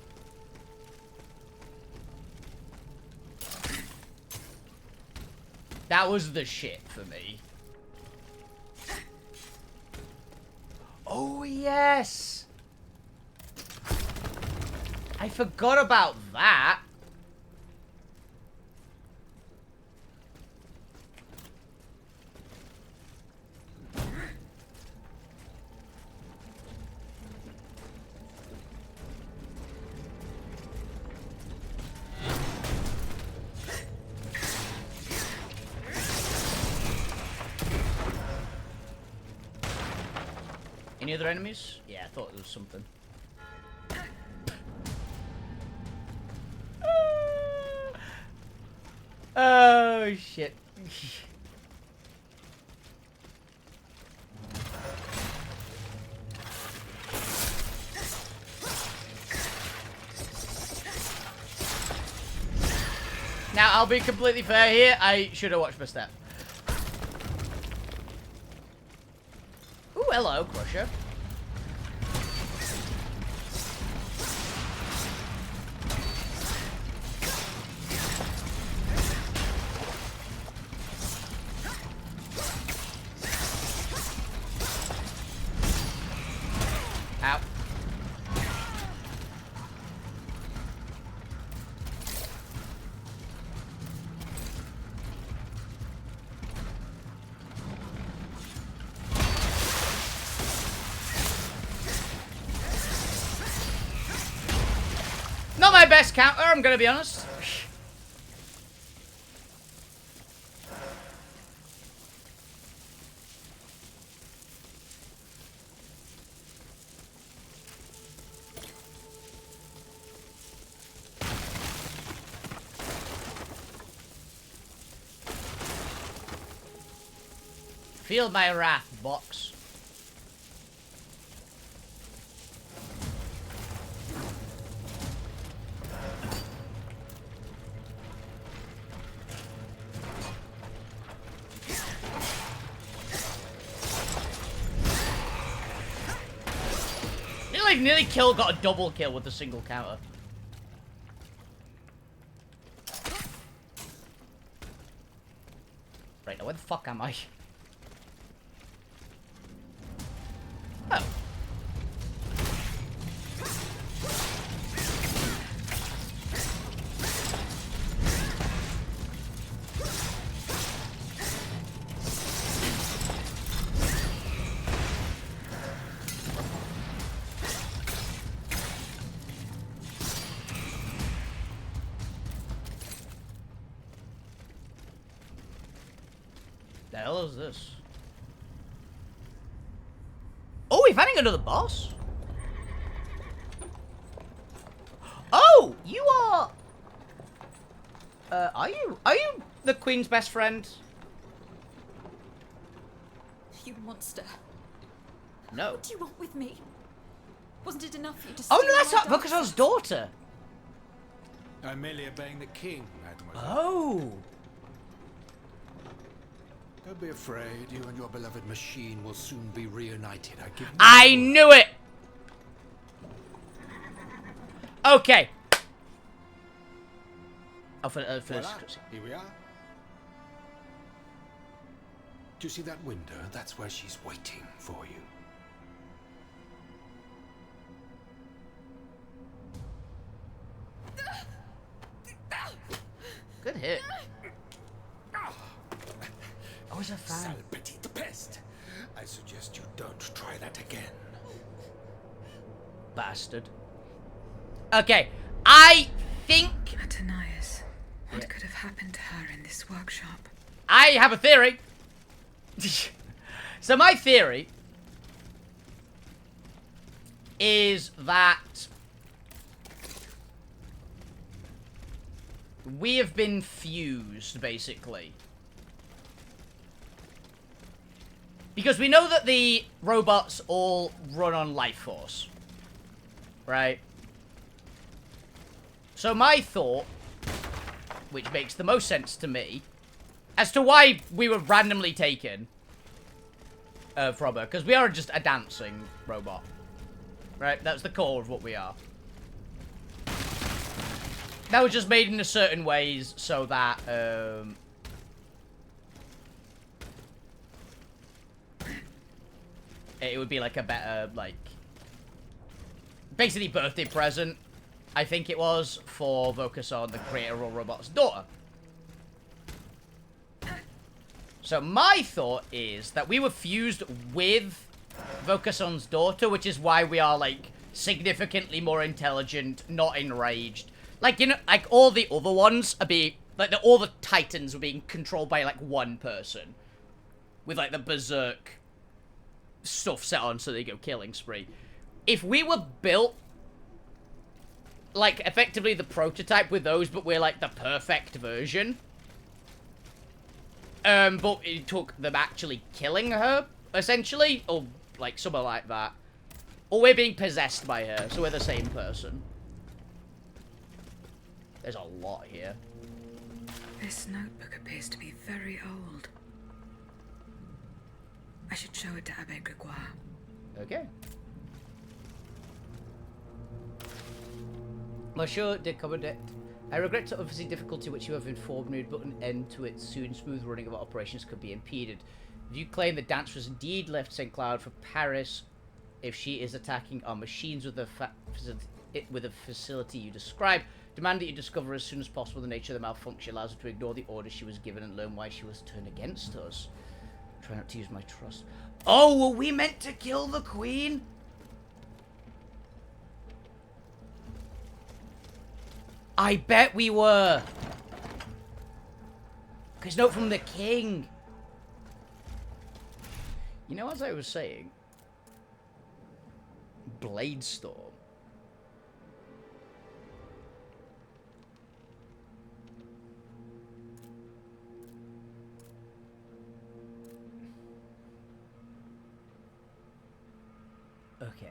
That was the shit for me. Oh, yes! I forgot about that. Any other enemies? Yeah, I thought there was something. Oh, shit. Now, I'll be completely fair here. I should have watched my step. Ooh, hello, Crusher. Ow. Not my best counter, I'm gonna be honest. Feel my wrath, box. I nearly got a double kill with a single counter. Right, now where the fuck am I? Oh. The hell is this? Oh, we're finding another boss. Oh, you are. Are you the Queen's best friend? You monster. No. What do you want with me? Wasn't it enough for you to Oh steal no, that's my not Vukason's daughter. I'm merely obeying the king, mademoiselle. Oh. Don't be afraid. You and your beloved machine will soon be reunited. I give you I my word. knew it. Okay. I'll finish. Voila. Here we are. Do you see that window? That's where she's waiting for you. Good hit. I was a fan. Sale petite peste. I suggest you don't try that again. Bastard. Okay, I think Atanias, what could have happened to her in this workshop? I have a theory. So my theory is that we have been fused, basically. Because we know that the robots all run on life force. Right? So my thought, which makes the most sense to me, as to why we were randomly taken from her, because we are just a dancing robot. Right? That's the core of what we are. That was just made in a certain ways so that, it would be like a better, like, basically birthday present, I think it was, for Vokason, the creator of All Robot's daughter. So my thought is that we were fused with Vokason's daughter, which is why we are, like, significantly more intelligent, not enraged. Like, you know, like, all the other ones are being, like, all the Titans were being controlled by, like, one person. With, like, the berserk stuff set on so they go killing spree. If we were built like effectively the prototype with those, but we're like the perfect version, but it took them actually killing her essentially, or like something like that, or we're being possessed by her, so we're the same person. There's a lot here. This notebook appears to be very old. I should show it to Abbe Gregoire. Okay. Monsieur de Commandant, I regret to oversee difficulty which you have informed me would put an end to it soon. Smooth running of operations could be impeded. If you claim the dance was indeed left St. Cloud for Paris, if she is attacking our machines with the facility you describe, demand that you discover as soon as possible the nature of the malfunction allows her to ignore the order she was given and learn why she was turned against us. Try not to use my trust. Oh, were we meant to kill the queen? I bet we were. Because note from the king. You know, as I was saying, Blade Storm. Okay.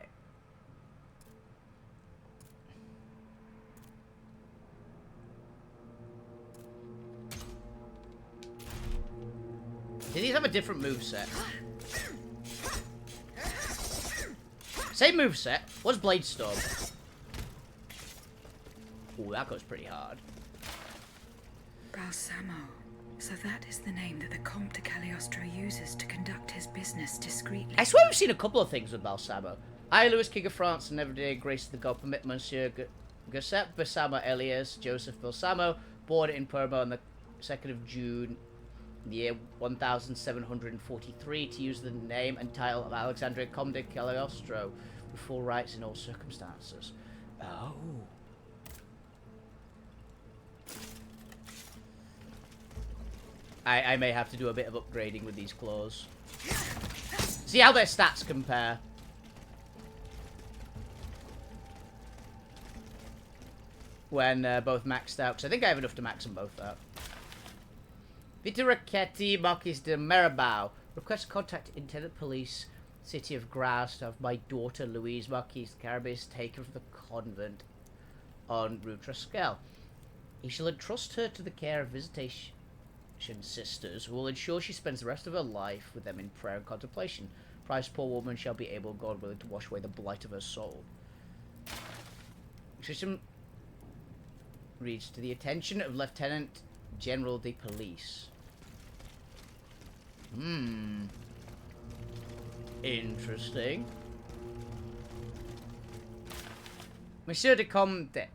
Do these have a different moveset? Same moveset. What's Blade Storm? Ooh, that goes pretty hard. Balsamo. So that is the name that the Comte de Cagliostro uses to conduct his business discreetly. I swear we've seen a couple of things with Balsamo. I, Louis, King of France, and everyday grace of the God permit Monsieur Giuseppe Balsamo Elias Joseph Balsamo, born in Palermo on the 2nd of June, the year 1743, to use the name and title of Alexandre Comte de Cagliostro, with full rights in all circumstances. Oh. I may have to do a bit of upgrading with these claws. See how their stats compare. When both maxed out, because I think I have enough to max them both out. Vito Racchetti, Marquis de Marabou. Request contact Intendant Police, City of Grasse, to have my daughter Louise Marquise Carabas taken from the convent on Rue Trescal. He shall entrust her to the care of visitation sisters, who will ensure she spends the rest of her life with them in prayer and contemplation. Price poor woman shall be able, God willing, to wash away the blight of her soul. System reads to the attention of Lieutenant General de Police. Interesting. Monsieur de Comte,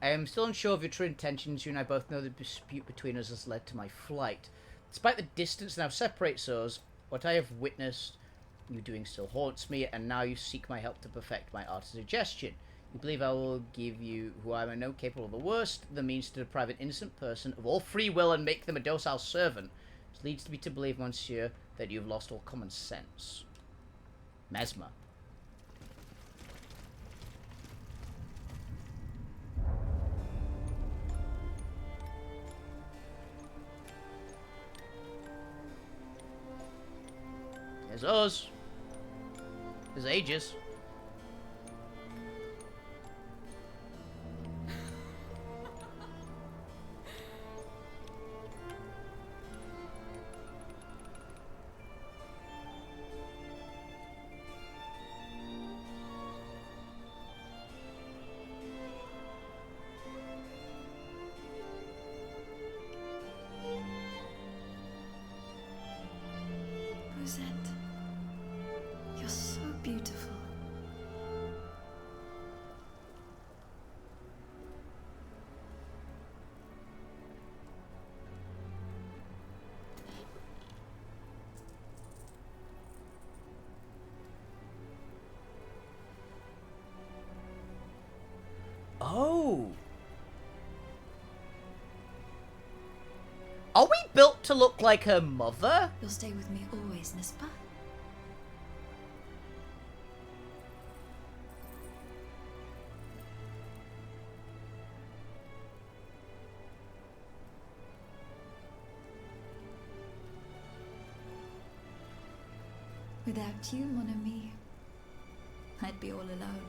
I am still unsure of your true intentions. You and I both know the dispute between us has led to my flight. Despite the distance now separates us, what I have witnessed you doing still haunts me, and now you seek my help to perfect my art of suggestion. You believe I will give you, who I know capable of the worst, the means to deprive an innocent person of all free will and make them a docile servant. This leads me to believe, monsieur, that you have lost all common sense. Mesmer. There's us. There's ages. Rosette, you're so beautiful. Oh. Are we built to look like her mother? You'll stay with me always, n'est-ce pas? Without you, mon ami, I'd be all alone.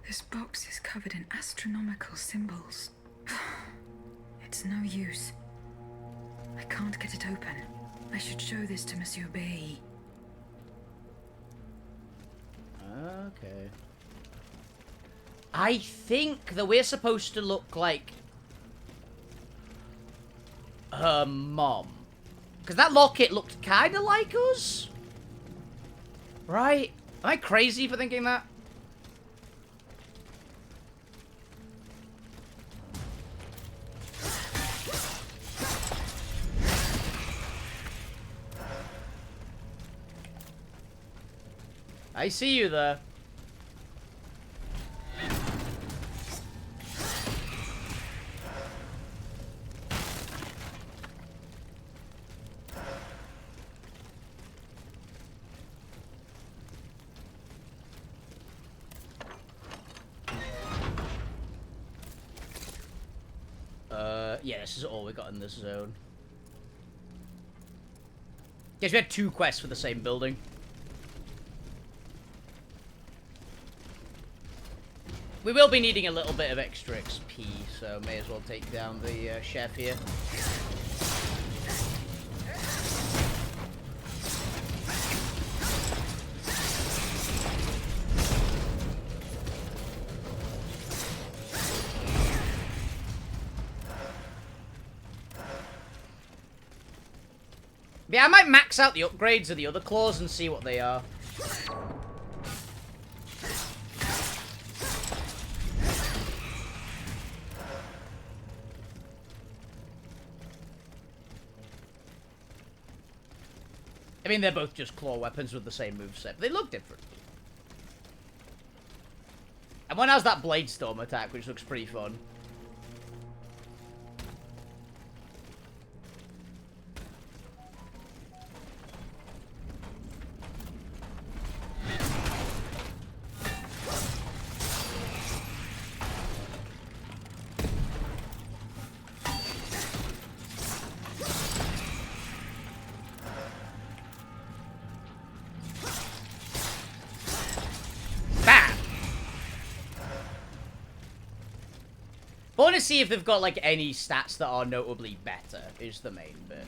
This box is covered in astronomical symbols. It's no use. I can't get it open. I should show this to Monsieur Bay. Okay. I think that we're supposed to look like her mom. Because that locket looked kind of like us. Right? Am I crazy for thinking that? I see you there. Yeah, this is all we got in this zone. Guess we had 2 quests for the same building. We will be needing a little bit of extra XP, so may as well take down the chef here. Yeah, I might max out the upgrades of the other claws and see what they are. I mean, they're both just claw weapons with the same moveset. They look different. And one has that Blade Storm attack, which looks pretty fun. I want to see if they've got, like, any stats that are notably better, is the main bit.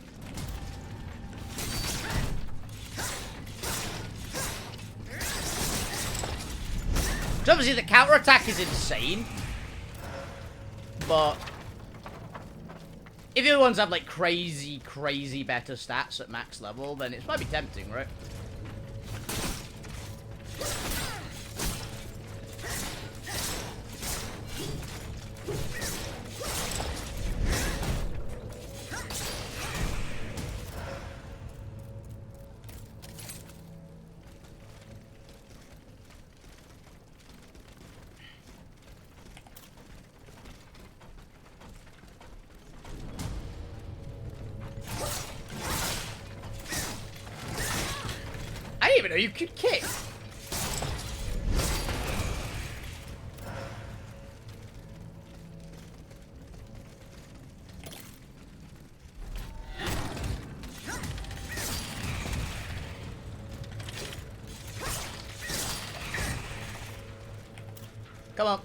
Because obviously the counterattack is insane. But if the other ones have, like, crazy, crazy better stats at max level, then it might be tempting, right? I didn't even know you could kick. Come on.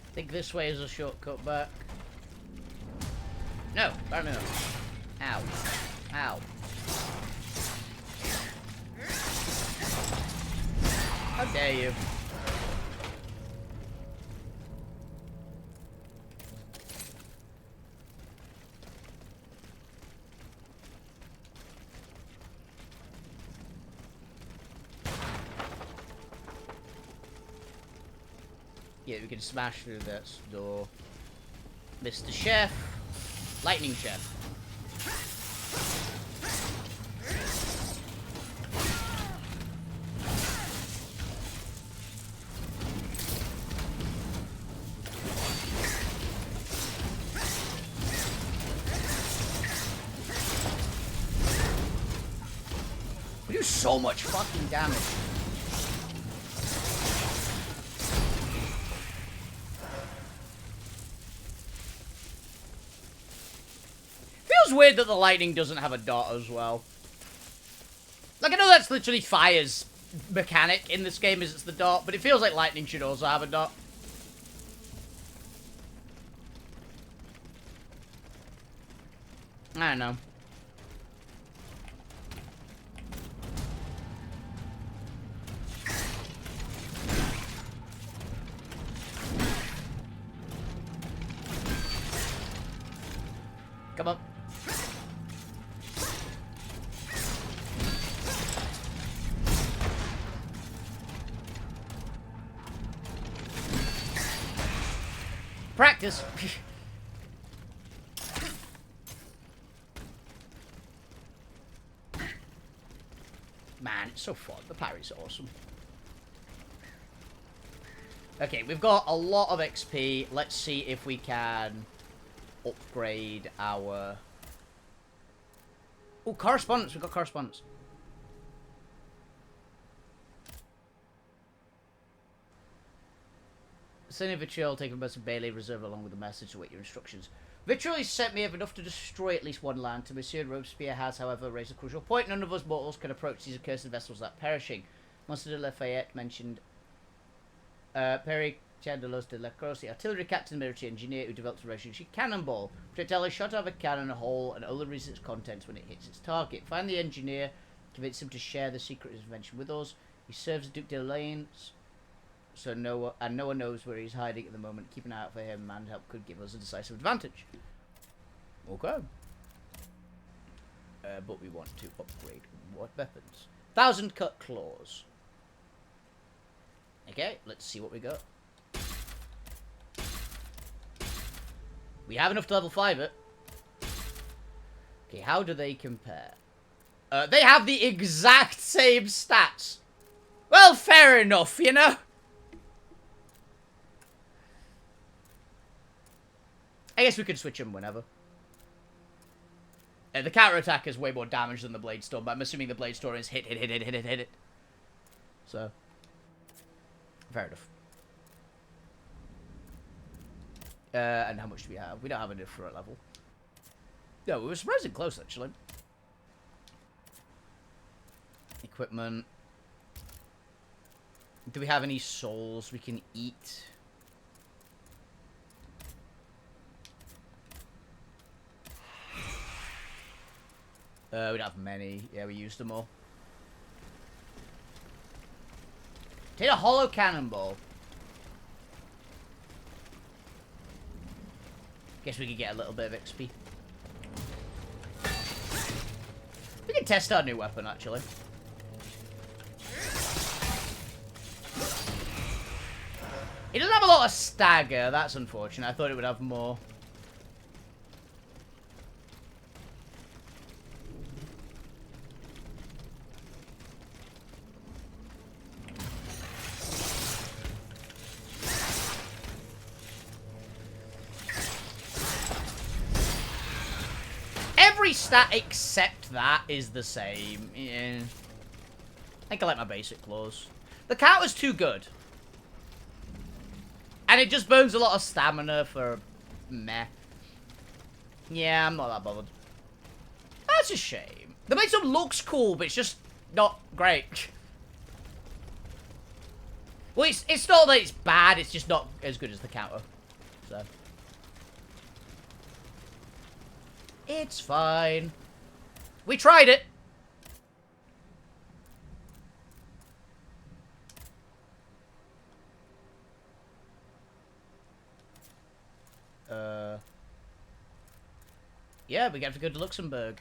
I think this way is a shortcut back. No, apparently not. Ow. Ow. How dare you? Yeah, we can smash through that door. Mr. Chef. Lightning Chef. We do so much fucking damage. Feels weird that the lightning doesn't have a dot as well. Like, I know that's literally Fire's mechanic in this game, is it's the dot, but it feels like lightning should also have a dot. I don't know. Come on. Practice. Man, it's so fun. The parry's awesome. Okay, we've got a lot of XP. Let's see if we can upgrade our... Oh, correspondence. We've got correspondence. Sending Vitriol, taking the of Bailey, reserve along with the message to wait your instructions. Vitriol is sent me enough to destroy at least one land. To Monsieur Robespierre has, however, raised a crucial point. None of us mortals can approach these accursed vessels without perishing. Monsieur de Lafayette mentioned Perry Chandelos de la Crosse, the artillery captain and military engineer who developed a revolutionary cannonball. Projectile is shot out of a cannon a hole and only releases its contents when it hits its target. Find the engineer, convince him to share the secret of his invention with us. He serves Duc de Lanes, so no one knows where he's hiding at the moment. Keep an eye out for him, and help could give us a decisive advantage. Okay. But we want to upgrade what weapons? 1,000 cut claws. Okay, let's see what we got. We have enough to level 5 it. Okay, how do they compare? They have the exact same stats. Well, fair enough, you know? I guess we could switch them whenever. The counter-attack is way more damage than the Blade Storm, but I'm assuming the Blade Storm is hit it. So, fair enough. And how much do we have? We don't have enough for a level. No, we were surprisingly close, actually. Equipment. Do we have any souls we can eat? We don't have many. Yeah, we used them all. Take a hollow cannonball. Guess we could get a little bit of XP. We can test our new weapon, actually. It doesn't have a lot of stagger. That's unfortunate. I thought it would have more. Every stat except that is the same. Yeah. I think I like my basic claws. The counter's too good. And it just burns a lot of stamina for meh. Yeah, I'm not that bothered. That's a shame. The Blade looks cool, but it's just not great. Well, it's not that it's bad, it's just not as good as the counter. So. It's fine. We tried it. Yeah, we have to go to Luxembourg.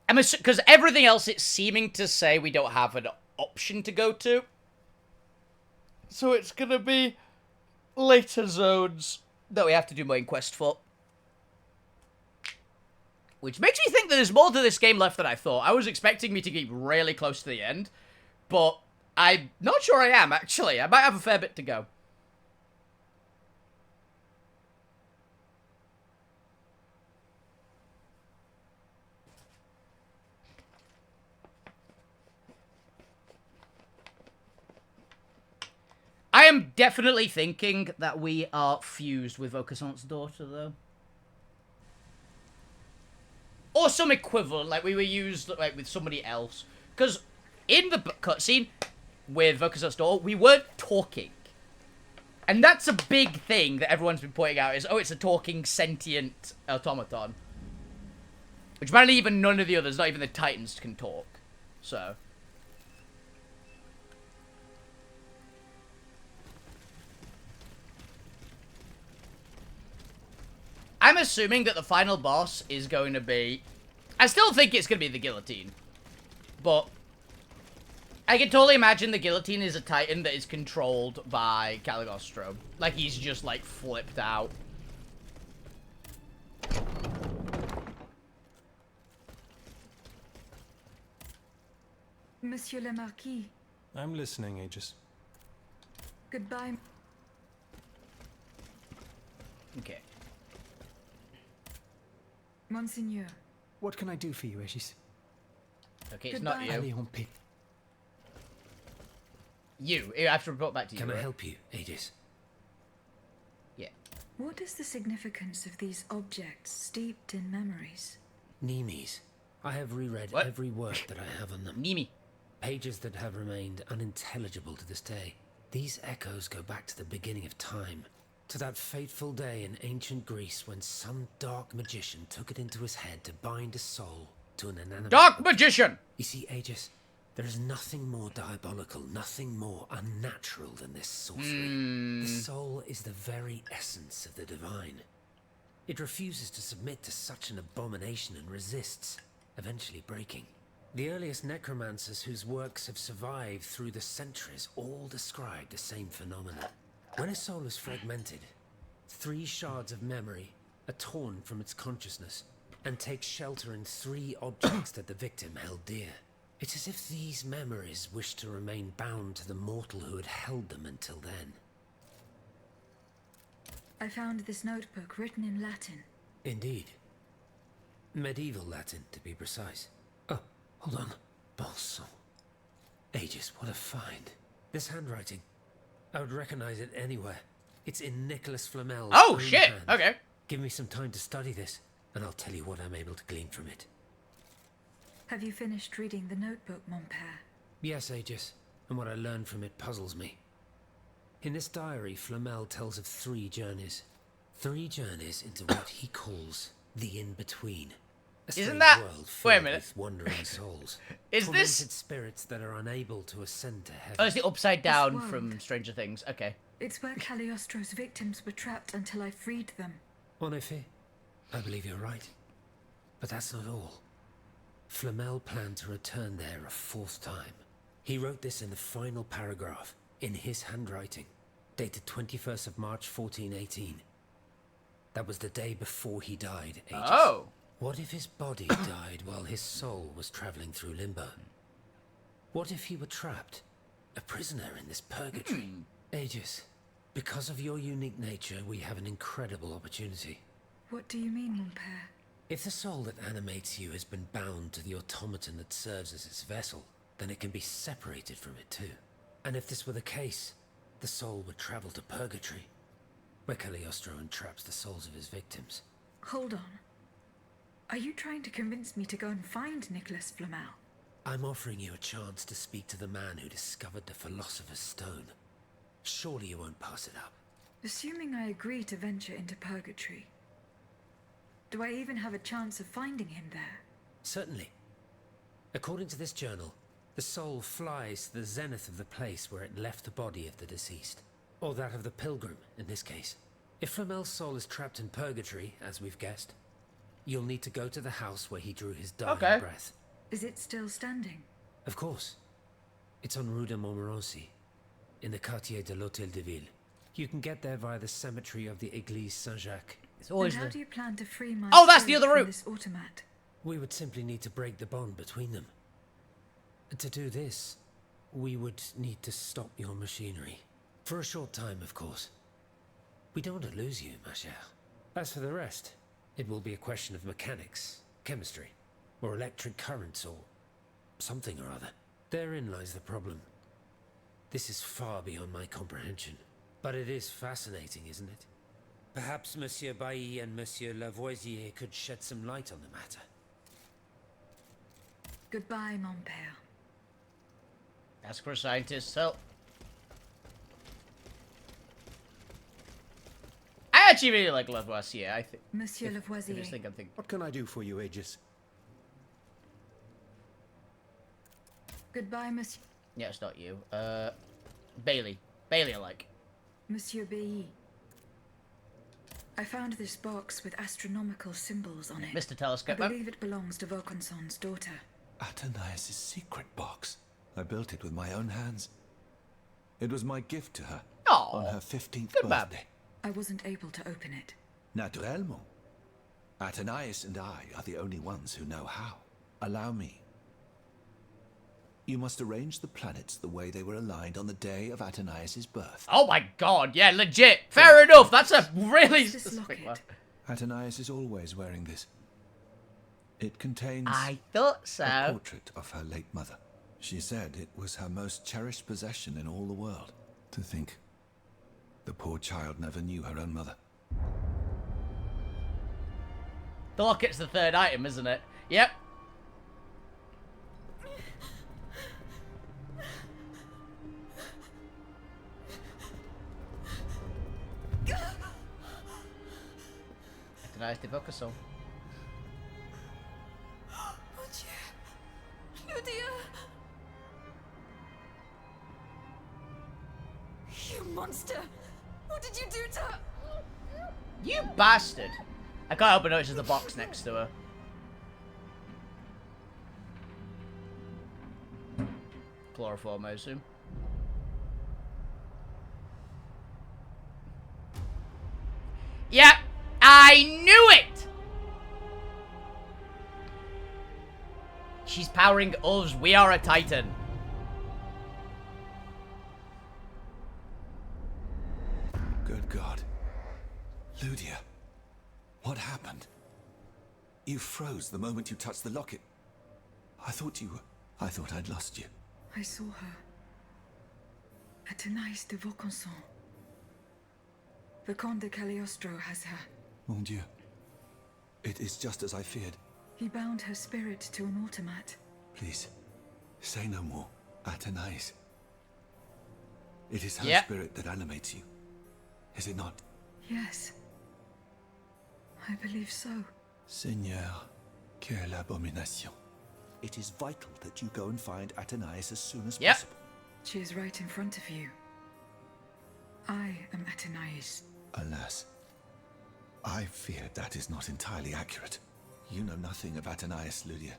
Because everything else it's seeming to say we don't have an option to go to. So it's gonna be later zones that we have to do main quest for. Which makes me think that there's more to this game left than I thought. I was expecting me to get really close to the end, but I'm not sure I am, actually. I might have a fair bit to go. I am definitely thinking that we are fused with Vaucansant's daughter, though. Or some equivalent, like we were used like with somebody else. Because in the cutscene with Vaucansant's daughter, we weren't talking. And that's a big thing that everyone's been pointing out is, oh, it's a talking, sentient automaton. Which apparently even none of the others, not even the Titans, can talk. So... I'm assuming that the final boss is going to be... I still think it's going to be the guillotine. But... I can totally imagine the guillotine is a titan that is controlled by Caligostro. Like, he's just, like, flipped out. Monsieur le Marquis. I'm listening, Aegis. Goodbye. Okay. Monseigneur. What can I do for you, Aegis? Okay, it's not Goodbye. you. Allez, on paix. You. I have to report back to you. Can I right? help you, Aegis? Yeah. What is the significance of these objects steeped in memories? Nemes. I have reread What? every word that I have on them. Nimi. Pages that have remained unintelligible to this day. These echoes go back to the beginning of time. To that fateful day in ancient Greece when some dark magician took it into his head to bind a soul to an inanimate Dark magician! You see, Aegis, there is nothing more diabolical, nothing more unnatural than this sorcery. The soul is the very essence of the divine. It refuses to submit to such an abomination and resists, eventually breaking. The earliest necromancers whose works have survived through the centuries all describe the same phenomenon. When a soul is fragmented, 3 shards of memory are torn from its consciousness and take shelter in 3 objects that the victim held dear. It's as if these memories wish to remain bound to the mortal who had held them until then. I found this notebook written in Latin. Indeed. Medieval Latin, to be precise. Oh, hold on. Bon sang. Aegis, what a find. This handwriting. I would recognize it anywhere. It's in Nicholas Flamel's Oh, own shit! hand. Okay. Give me some time to study this, and I'll tell you what I'm able to glean from it. Have you finished reading the notebook, mon père? Yes, Aegis, and what I learned from it puzzles me. In this diary, Flamel tells of 3 journeys. 3 journeys into what he calls the in-between. A Isn't strange that- world wait a filled minute. with wandering souls. Is Tormented this- spirits that are unable to ascend to heaven. Oh, it's the upside down world. from Stranger Things. Okay. It's where Cagliostro's victims were trapped until I freed them. En effet, I believe you're right. But that's not all. Flamel planned to return there a 4th time. He wrote this in the final paragraph, in his handwriting, dated 21st of March 1418. That was the day before he died, Aegis. Oh! What if his body died while his soul was traveling through limbo? What if he were trapped, a prisoner in this purgatory? Aegis, because of your unique nature, we have an incredible opportunity. What do you mean, mon père? If the soul that animates you has been bound to the automaton that serves as its vessel, then it can be separated from it too. And if this were the case, the soul would travel to purgatory, where Cagliostro entraps the souls of his victims. Hold on. Are you trying to convince me to go and find Nicholas Flamel? I'm offering you a chance to speak to the man who discovered the Philosopher's Stone. Surely you won't pass it up. Assuming I agree to venture into purgatory, do I even have a chance of finding him there? Certainly. According to this journal, the soul flies to the zenith of the place where it left the body of the deceased. Or that of the pilgrim, in this case. If Flamel's soul is trapped in purgatory, as we've guessed, you'll need to go to the house where he drew his dying breath. Is it still standing? Of course. It's on Rue de Montmorency, in the quartier de l'Hôtel de Ville. You can get there via the cemetery of the Église Saint-Jacques. It's always And how the... do you plan to free my Oh, that's the spirit other from route. this automat? We would simply need to break the bond between them. To do this, we would need to stop your machinery. For a short time, of course. We don't want to lose you, ma chère. As for the rest, it will be a question of mechanics, chemistry, or electric currents, or something or other. Therein lies the problem. This is far beyond my comprehension. But it is fascinating, isn't it? Perhaps Monsieur Bailly and Monsieur Lavoisier could shed some light on the matter. Goodbye, mon père. Ask for scientists' help. I actually really like Lavoisier, I think. Monsieur I Lavoisier. just think I'm thinking... What can I do for you, Aegis? Goodbye, Monsieur. Yeah, it's not you. Bailey. Bailey I like. Monsieur Bailly. I found this box with astronomical symbols on it. Mr. I Telescope. believe it belongs to Vaucanson's daughter. Athenais' secret box. I built it with my own hands. It was my gift to her Aw, on her 15th good man. birthday. I wasn't able to open it. Naturellement. Athenais and I are the only ones who know how. Allow me. You must arrange the planets the way they were aligned on the day of Athenais' birth. Oh my god, yeah, legit. Fair enough. That's a really What's this specific one. locket? Athenais is always wearing this. It contains I thought a so. portrait of her late mother. She said it was her most cherished possession in all the world. To think, the poor child never knew her own mother. The locket's the third item, isn't it? Yep. Nice Devoker song. Oh dear. Lydia! You monster! What did you do to her? You bastard! I can't help but notice there's a box next to her. Chloroform, I assume. Yep, I knew it! She's powering us. We are a Titan. Good God. Lydia, what happened? You froze the moment you touched the locket. I thought I'd lost you. I saw her. Athénaïs de Vaucanson. The Comte de Cagliostro has her. Mon Dieu. It is just as I feared. He bound her spirit to an automat. Please, say no more. Athénaïs. It is her Yep. spirit that animates you. Is it not? Yes. I believe so. Seigneur, quelle abomination. It is vital that you go and find Athénaïs as soon as Yep. possible. She is right in front of you. I am Athénaïs. Alas, I fear that is not entirely accurate. You know nothing of Athénaïs, Lydia.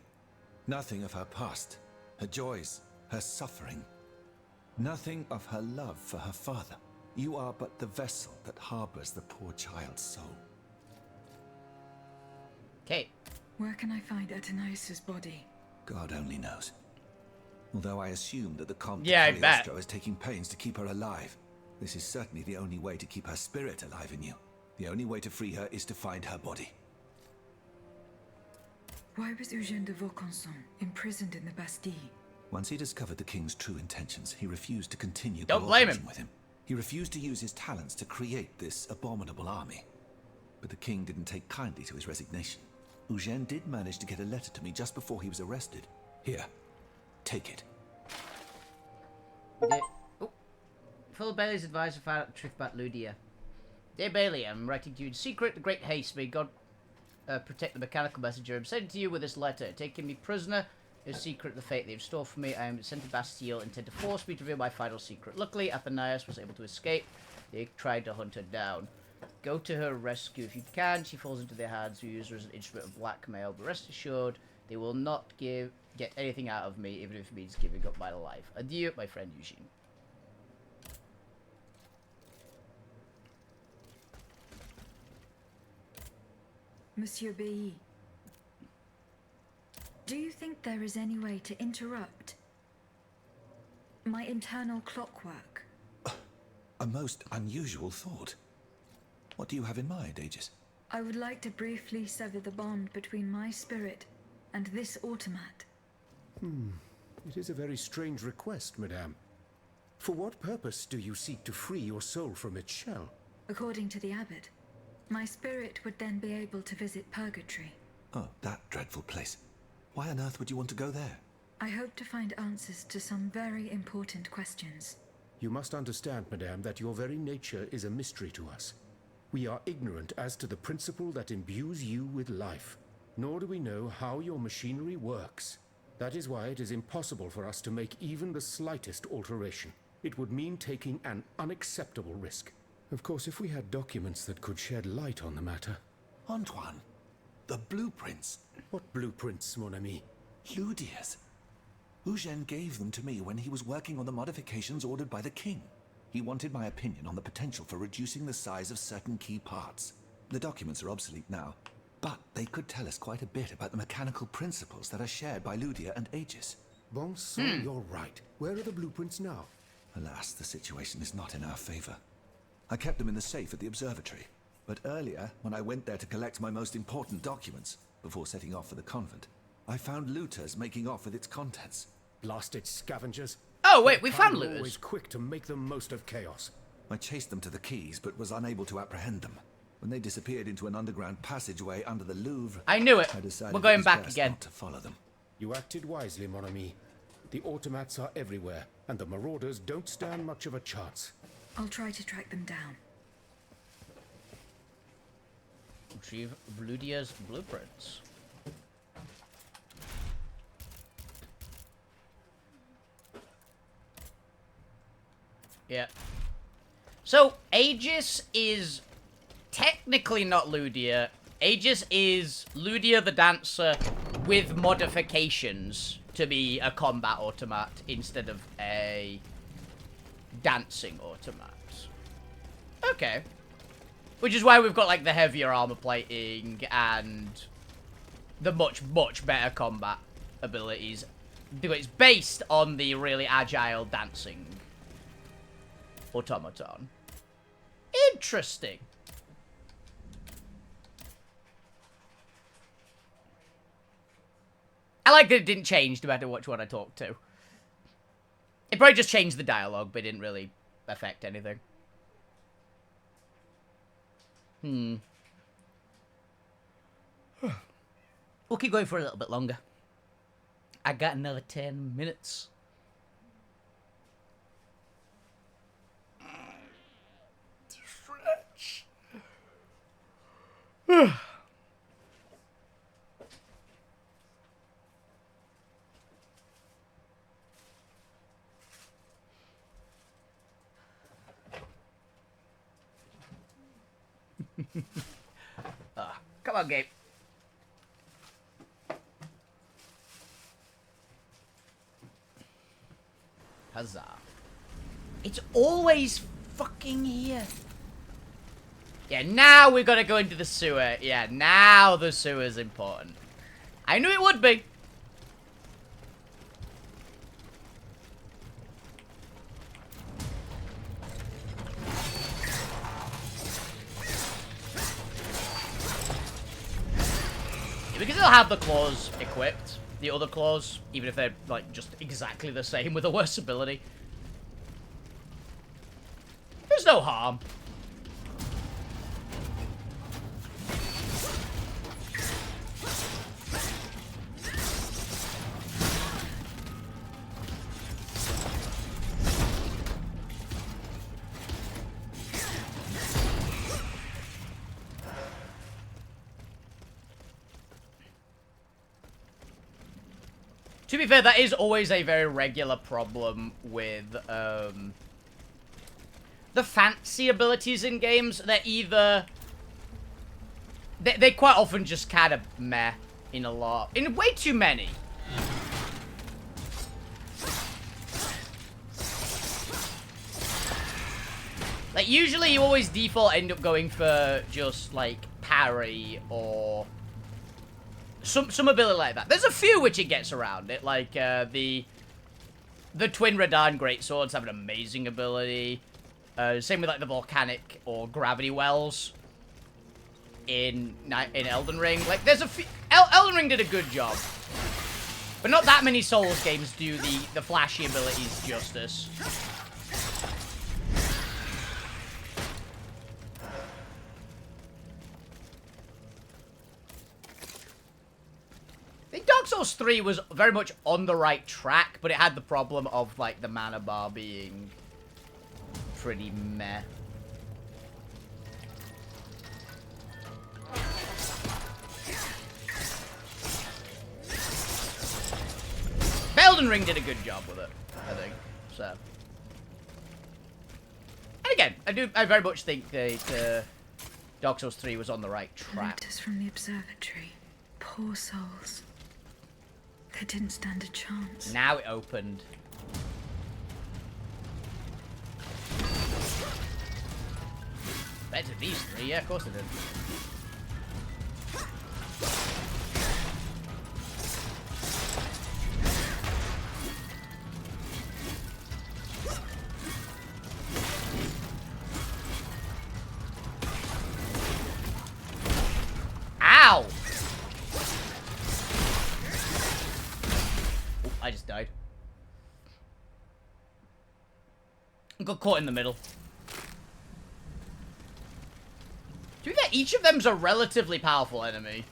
Nothing of her past, her joys, her suffering. Nothing of her love for her father. You are but the vessel that harbors the poor child's soul. Okay. Where can I find Athénaïs' body? God only knows. Although I assume that the Comte Yeah, I de bet. Cagliostro is taking pains to keep her alive. This is certainly the only way to keep her spirit alive in you. The only way to free her is to find her body. Why was Eugène de Vaucanson imprisoned in the Bastille? Once he discovered the king's true intentions, he refused to continue Don't blame cooperating him. with him. He refused to use his talents to create this abominable army. But the king didn't take kindly to his resignation. Eugène did manage to get a letter to me just before he was arrested. Here, take it. Oh. Full Bailey's advisor found out the truth about Lydia. Dear Bailey, I'm writing to you in secret. The great haste. May God protect the mechanical messenger. I'm sending to you with this letter. Taking me prisoner is secret the fate they have stored for me. I am sent to Bastille, intend to force me to reveal my final secret. Luckily, Athénaïs was able to escape. They tried to hunt her down. Go to her rescue if you can. She falls into their hands, who use her as an instrument of blackmail. But rest assured, they will not get anything out of me, even if it means giving up my life. Adieu, my friend Eugene. Monsieur B. Do you think there is any way to interrupt my internal clockwork? A most unusual thought. What do you have in mind, Aegis? I would like to briefly sever the bond between my spirit and this automat. It is a very strange request, madame. For what purpose do you seek to free your soul from its shell? According to the abbot, my spirit would then be able to visit purgatory. Oh, that dreadful place. Why on earth would you want to go there? I hope to find answers to some very important questions. You must understand, madame, that your very nature is a mystery to us. We are ignorant as to the principle that imbues you with life, nor do we know how your machinery works. That is why it is impossible for us to make even the slightest alteration. It would mean taking an unacceptable risk. Of course, if we had documents that could shed light on the matter. Antoine, the blueprints. What blueprints, mon ami? Lydia's. Eugène gave them to me when he was working on the modifications ordered by the king. He wanted my opinion on the potential for reducing the size of certain key parts. The documents are obsolete now, but they could tell us quite a bit about the mechanical principles that are shared by Lydia and Aegis. Bon sang, you're right. Where are the blueprints now? Alas, the situation is not in our favor. I kept them in the safe at the observatory, but earlier, when I went there to collect my most important documents, before setting off for the convent, I found looters making off with its contents. Blasted scavengers. Oh, wait, we Their found kind are looters. always quick to make the most of chaos. I chased them to the quays, but was unable to apprehend them. When they disappeared into an underground passageway under the Louvre, I knew it. I decided We're going it was back best again. not to follow them. You acted wisely, mon ami. The automats are everywhere, and the marauders don't stand much of a chance. I'll try to track them down. Retrieve Bludia's blueprints. Yeah. So, Aegis is technically not Ludia. Aegis is Ludia the Dancer with modifications to be a combat automat instead of a dancing automat. Okay. Which is why we've got, like, the heavier armor plating and the much, much better combat abilities. Because it's based on the really agile dancing automaton. Interesting. I like that it didn't change no matter which one I talked to. It probably just changed the dialogue, but it didn't really affect anything. We'll keep going for a little bit longer. I got another 10 minutes. Stretch. Come on, Gabe. Huzzah. It's always fucking here. Yeah, now we've got to go into the sewer. Yeah, now the sewer's important. I knew it would be. Because they'll have the claws equipped, the other claws, even if they're, like, just exactly the same with a worse ability. There's no harm. To be fair, that is always a very regular problem with, the fancy abilities in games. They're either... They quite often just kind of meh in a lot. In way too many. Like, usually you always default end up going for just, like, parry or... Some ability like that. There's a few which it gets around it, like the Twin Radahn Greatswords have an amazing ability. Same with like the volcanic or gravity wells in Elden Ring. Like there's a few. Elden Ring did a good job, but not that many Souls games do the flashy abilities justice. I think Dark Souls 3 was very much on the right track, but it had the problem of, like, the mana bar being pretty meh. Elden Ring did a good job with it, I think, so. And again, I very much think that Dark Souls 3 was on the right track. Letters from the observatory. Poor souls. They didn't stand a chance. Now it opened. Better these three, yeah, of course it did. Ow! Oop, I just died. got caught in the middle. To be fair, each of them's a relatively powerful enemy.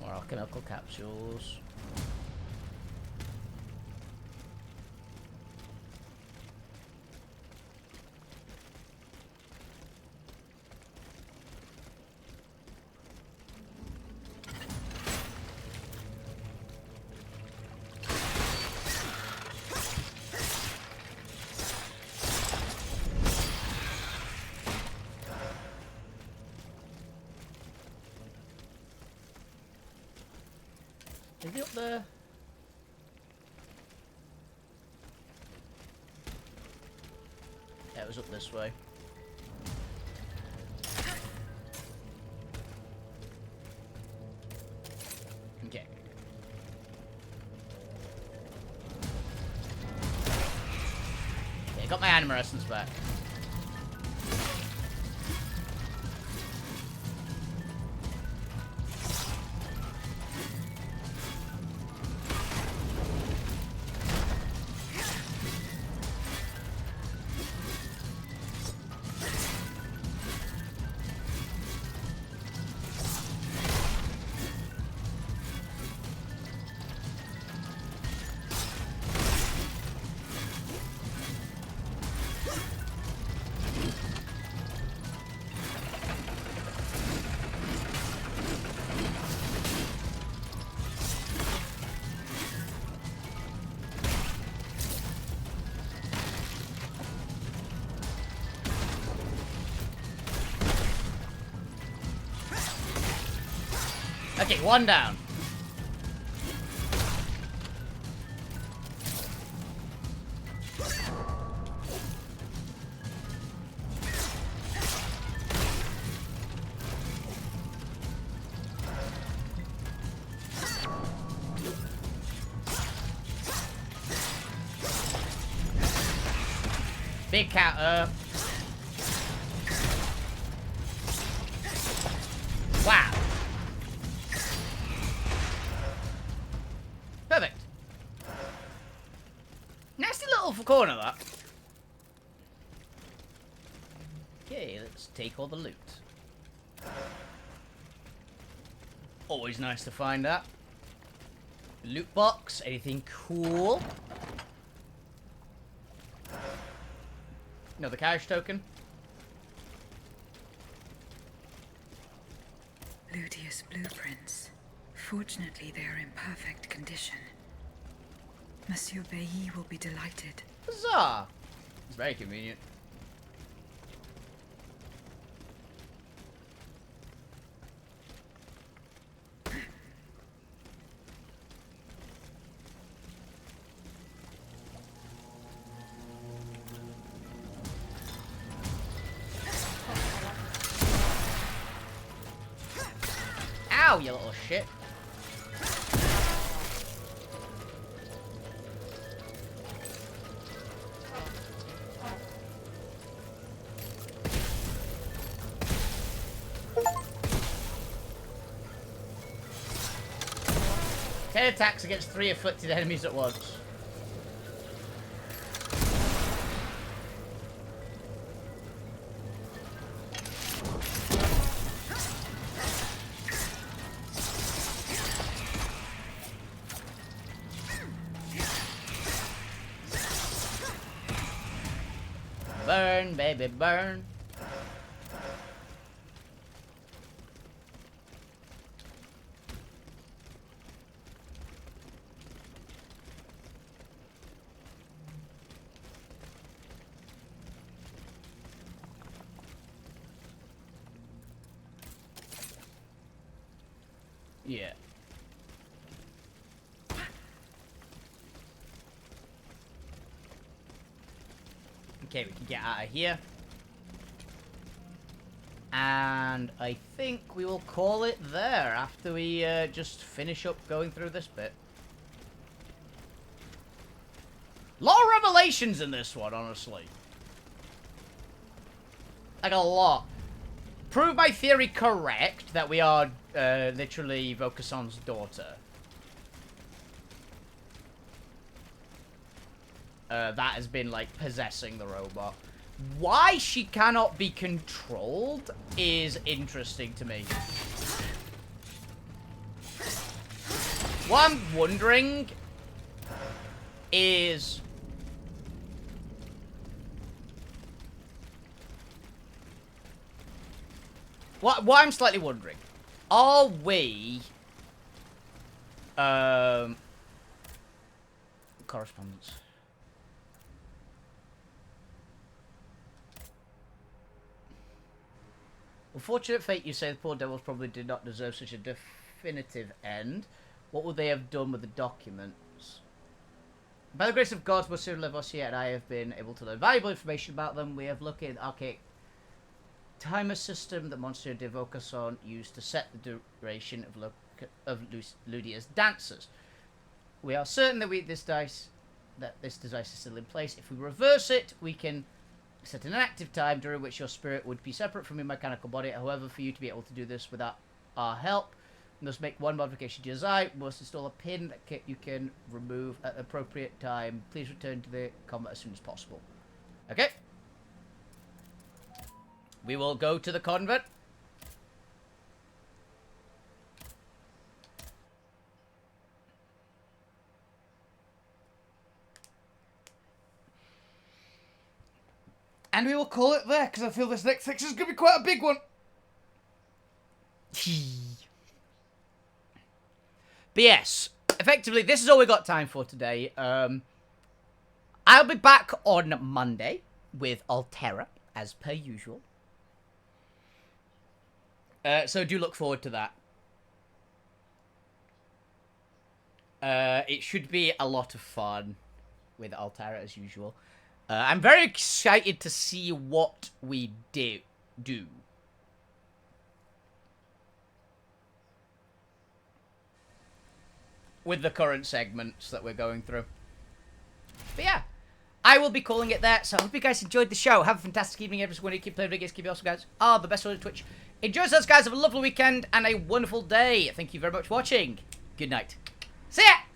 More alchemical capsules. Is he up there? Yeah, it was up this way. Okay. Okay, got my anima essence back. Okay, one down. Big counter. Wow. Perfect. Nasty little corner, that. Okay, let's take all the loot. Always nice to find that. Loot box, anything cool? Another cash token. Ludius blueprints. Fortunately, they are in perfect condition. Monsieur Bailly will be delighted. Huzzah! It's very convenient. Ow, you little shit. Ten attacks against 3 afflicted enemies at once. Burn, baby, burn. Yeah. Okay, we can get out of here. And I think we will call it there after we just finish up going through this bit. A lot of revelations in this one, honestly. Like a lot. Prove my theory correct that we are literally Vokasan's daughter. That has been, like, possessing the robot. Why she cannot be controlled is interesting to me. What I'm wondering is... What I'm slightly wondering, are we... Correspondence. Unfortunate fate, you say the poor devils probably did not deserve such a definitive end. What would they have done with the documents? By the grace of God, Monsieur Lavoisier and I have been able to learn valuable information about them. We have looked at the archaic timer system that Monsieur de Vaucanson used to set the duration of Ludia's dances. We are certain that this device is still in place. If we reverse it, we can set an active time during which your spirit would be separate from your mechanical body. However, for you to be able to do this without our help, you must make one modification to your design. You must install a pin that you can remove at the appropriate time. Please return to the combat as soon as possible. Okay. We will go to the convent. And we will call it there, because I feel this next section is going to be quite a big one. But yes, effectively, this is all we got time for today. I'll be back on Monday with Altera, as per usual. So do look forward to that. It should be a lot of fun with Altera, as usual. I'm very excited to see what we do. With the current segments that we're going through. But yeah, I will be calling it there. So I hope you guys enjoyed the show. Have a fantastic evening, everyone. Keep playing video games. Keep you awesome, guys. The best on Twitch. Enjoy yourselves, guys. Have a lovely weekend and a wonderful day. Thank you very much for watching. Good night. See ya!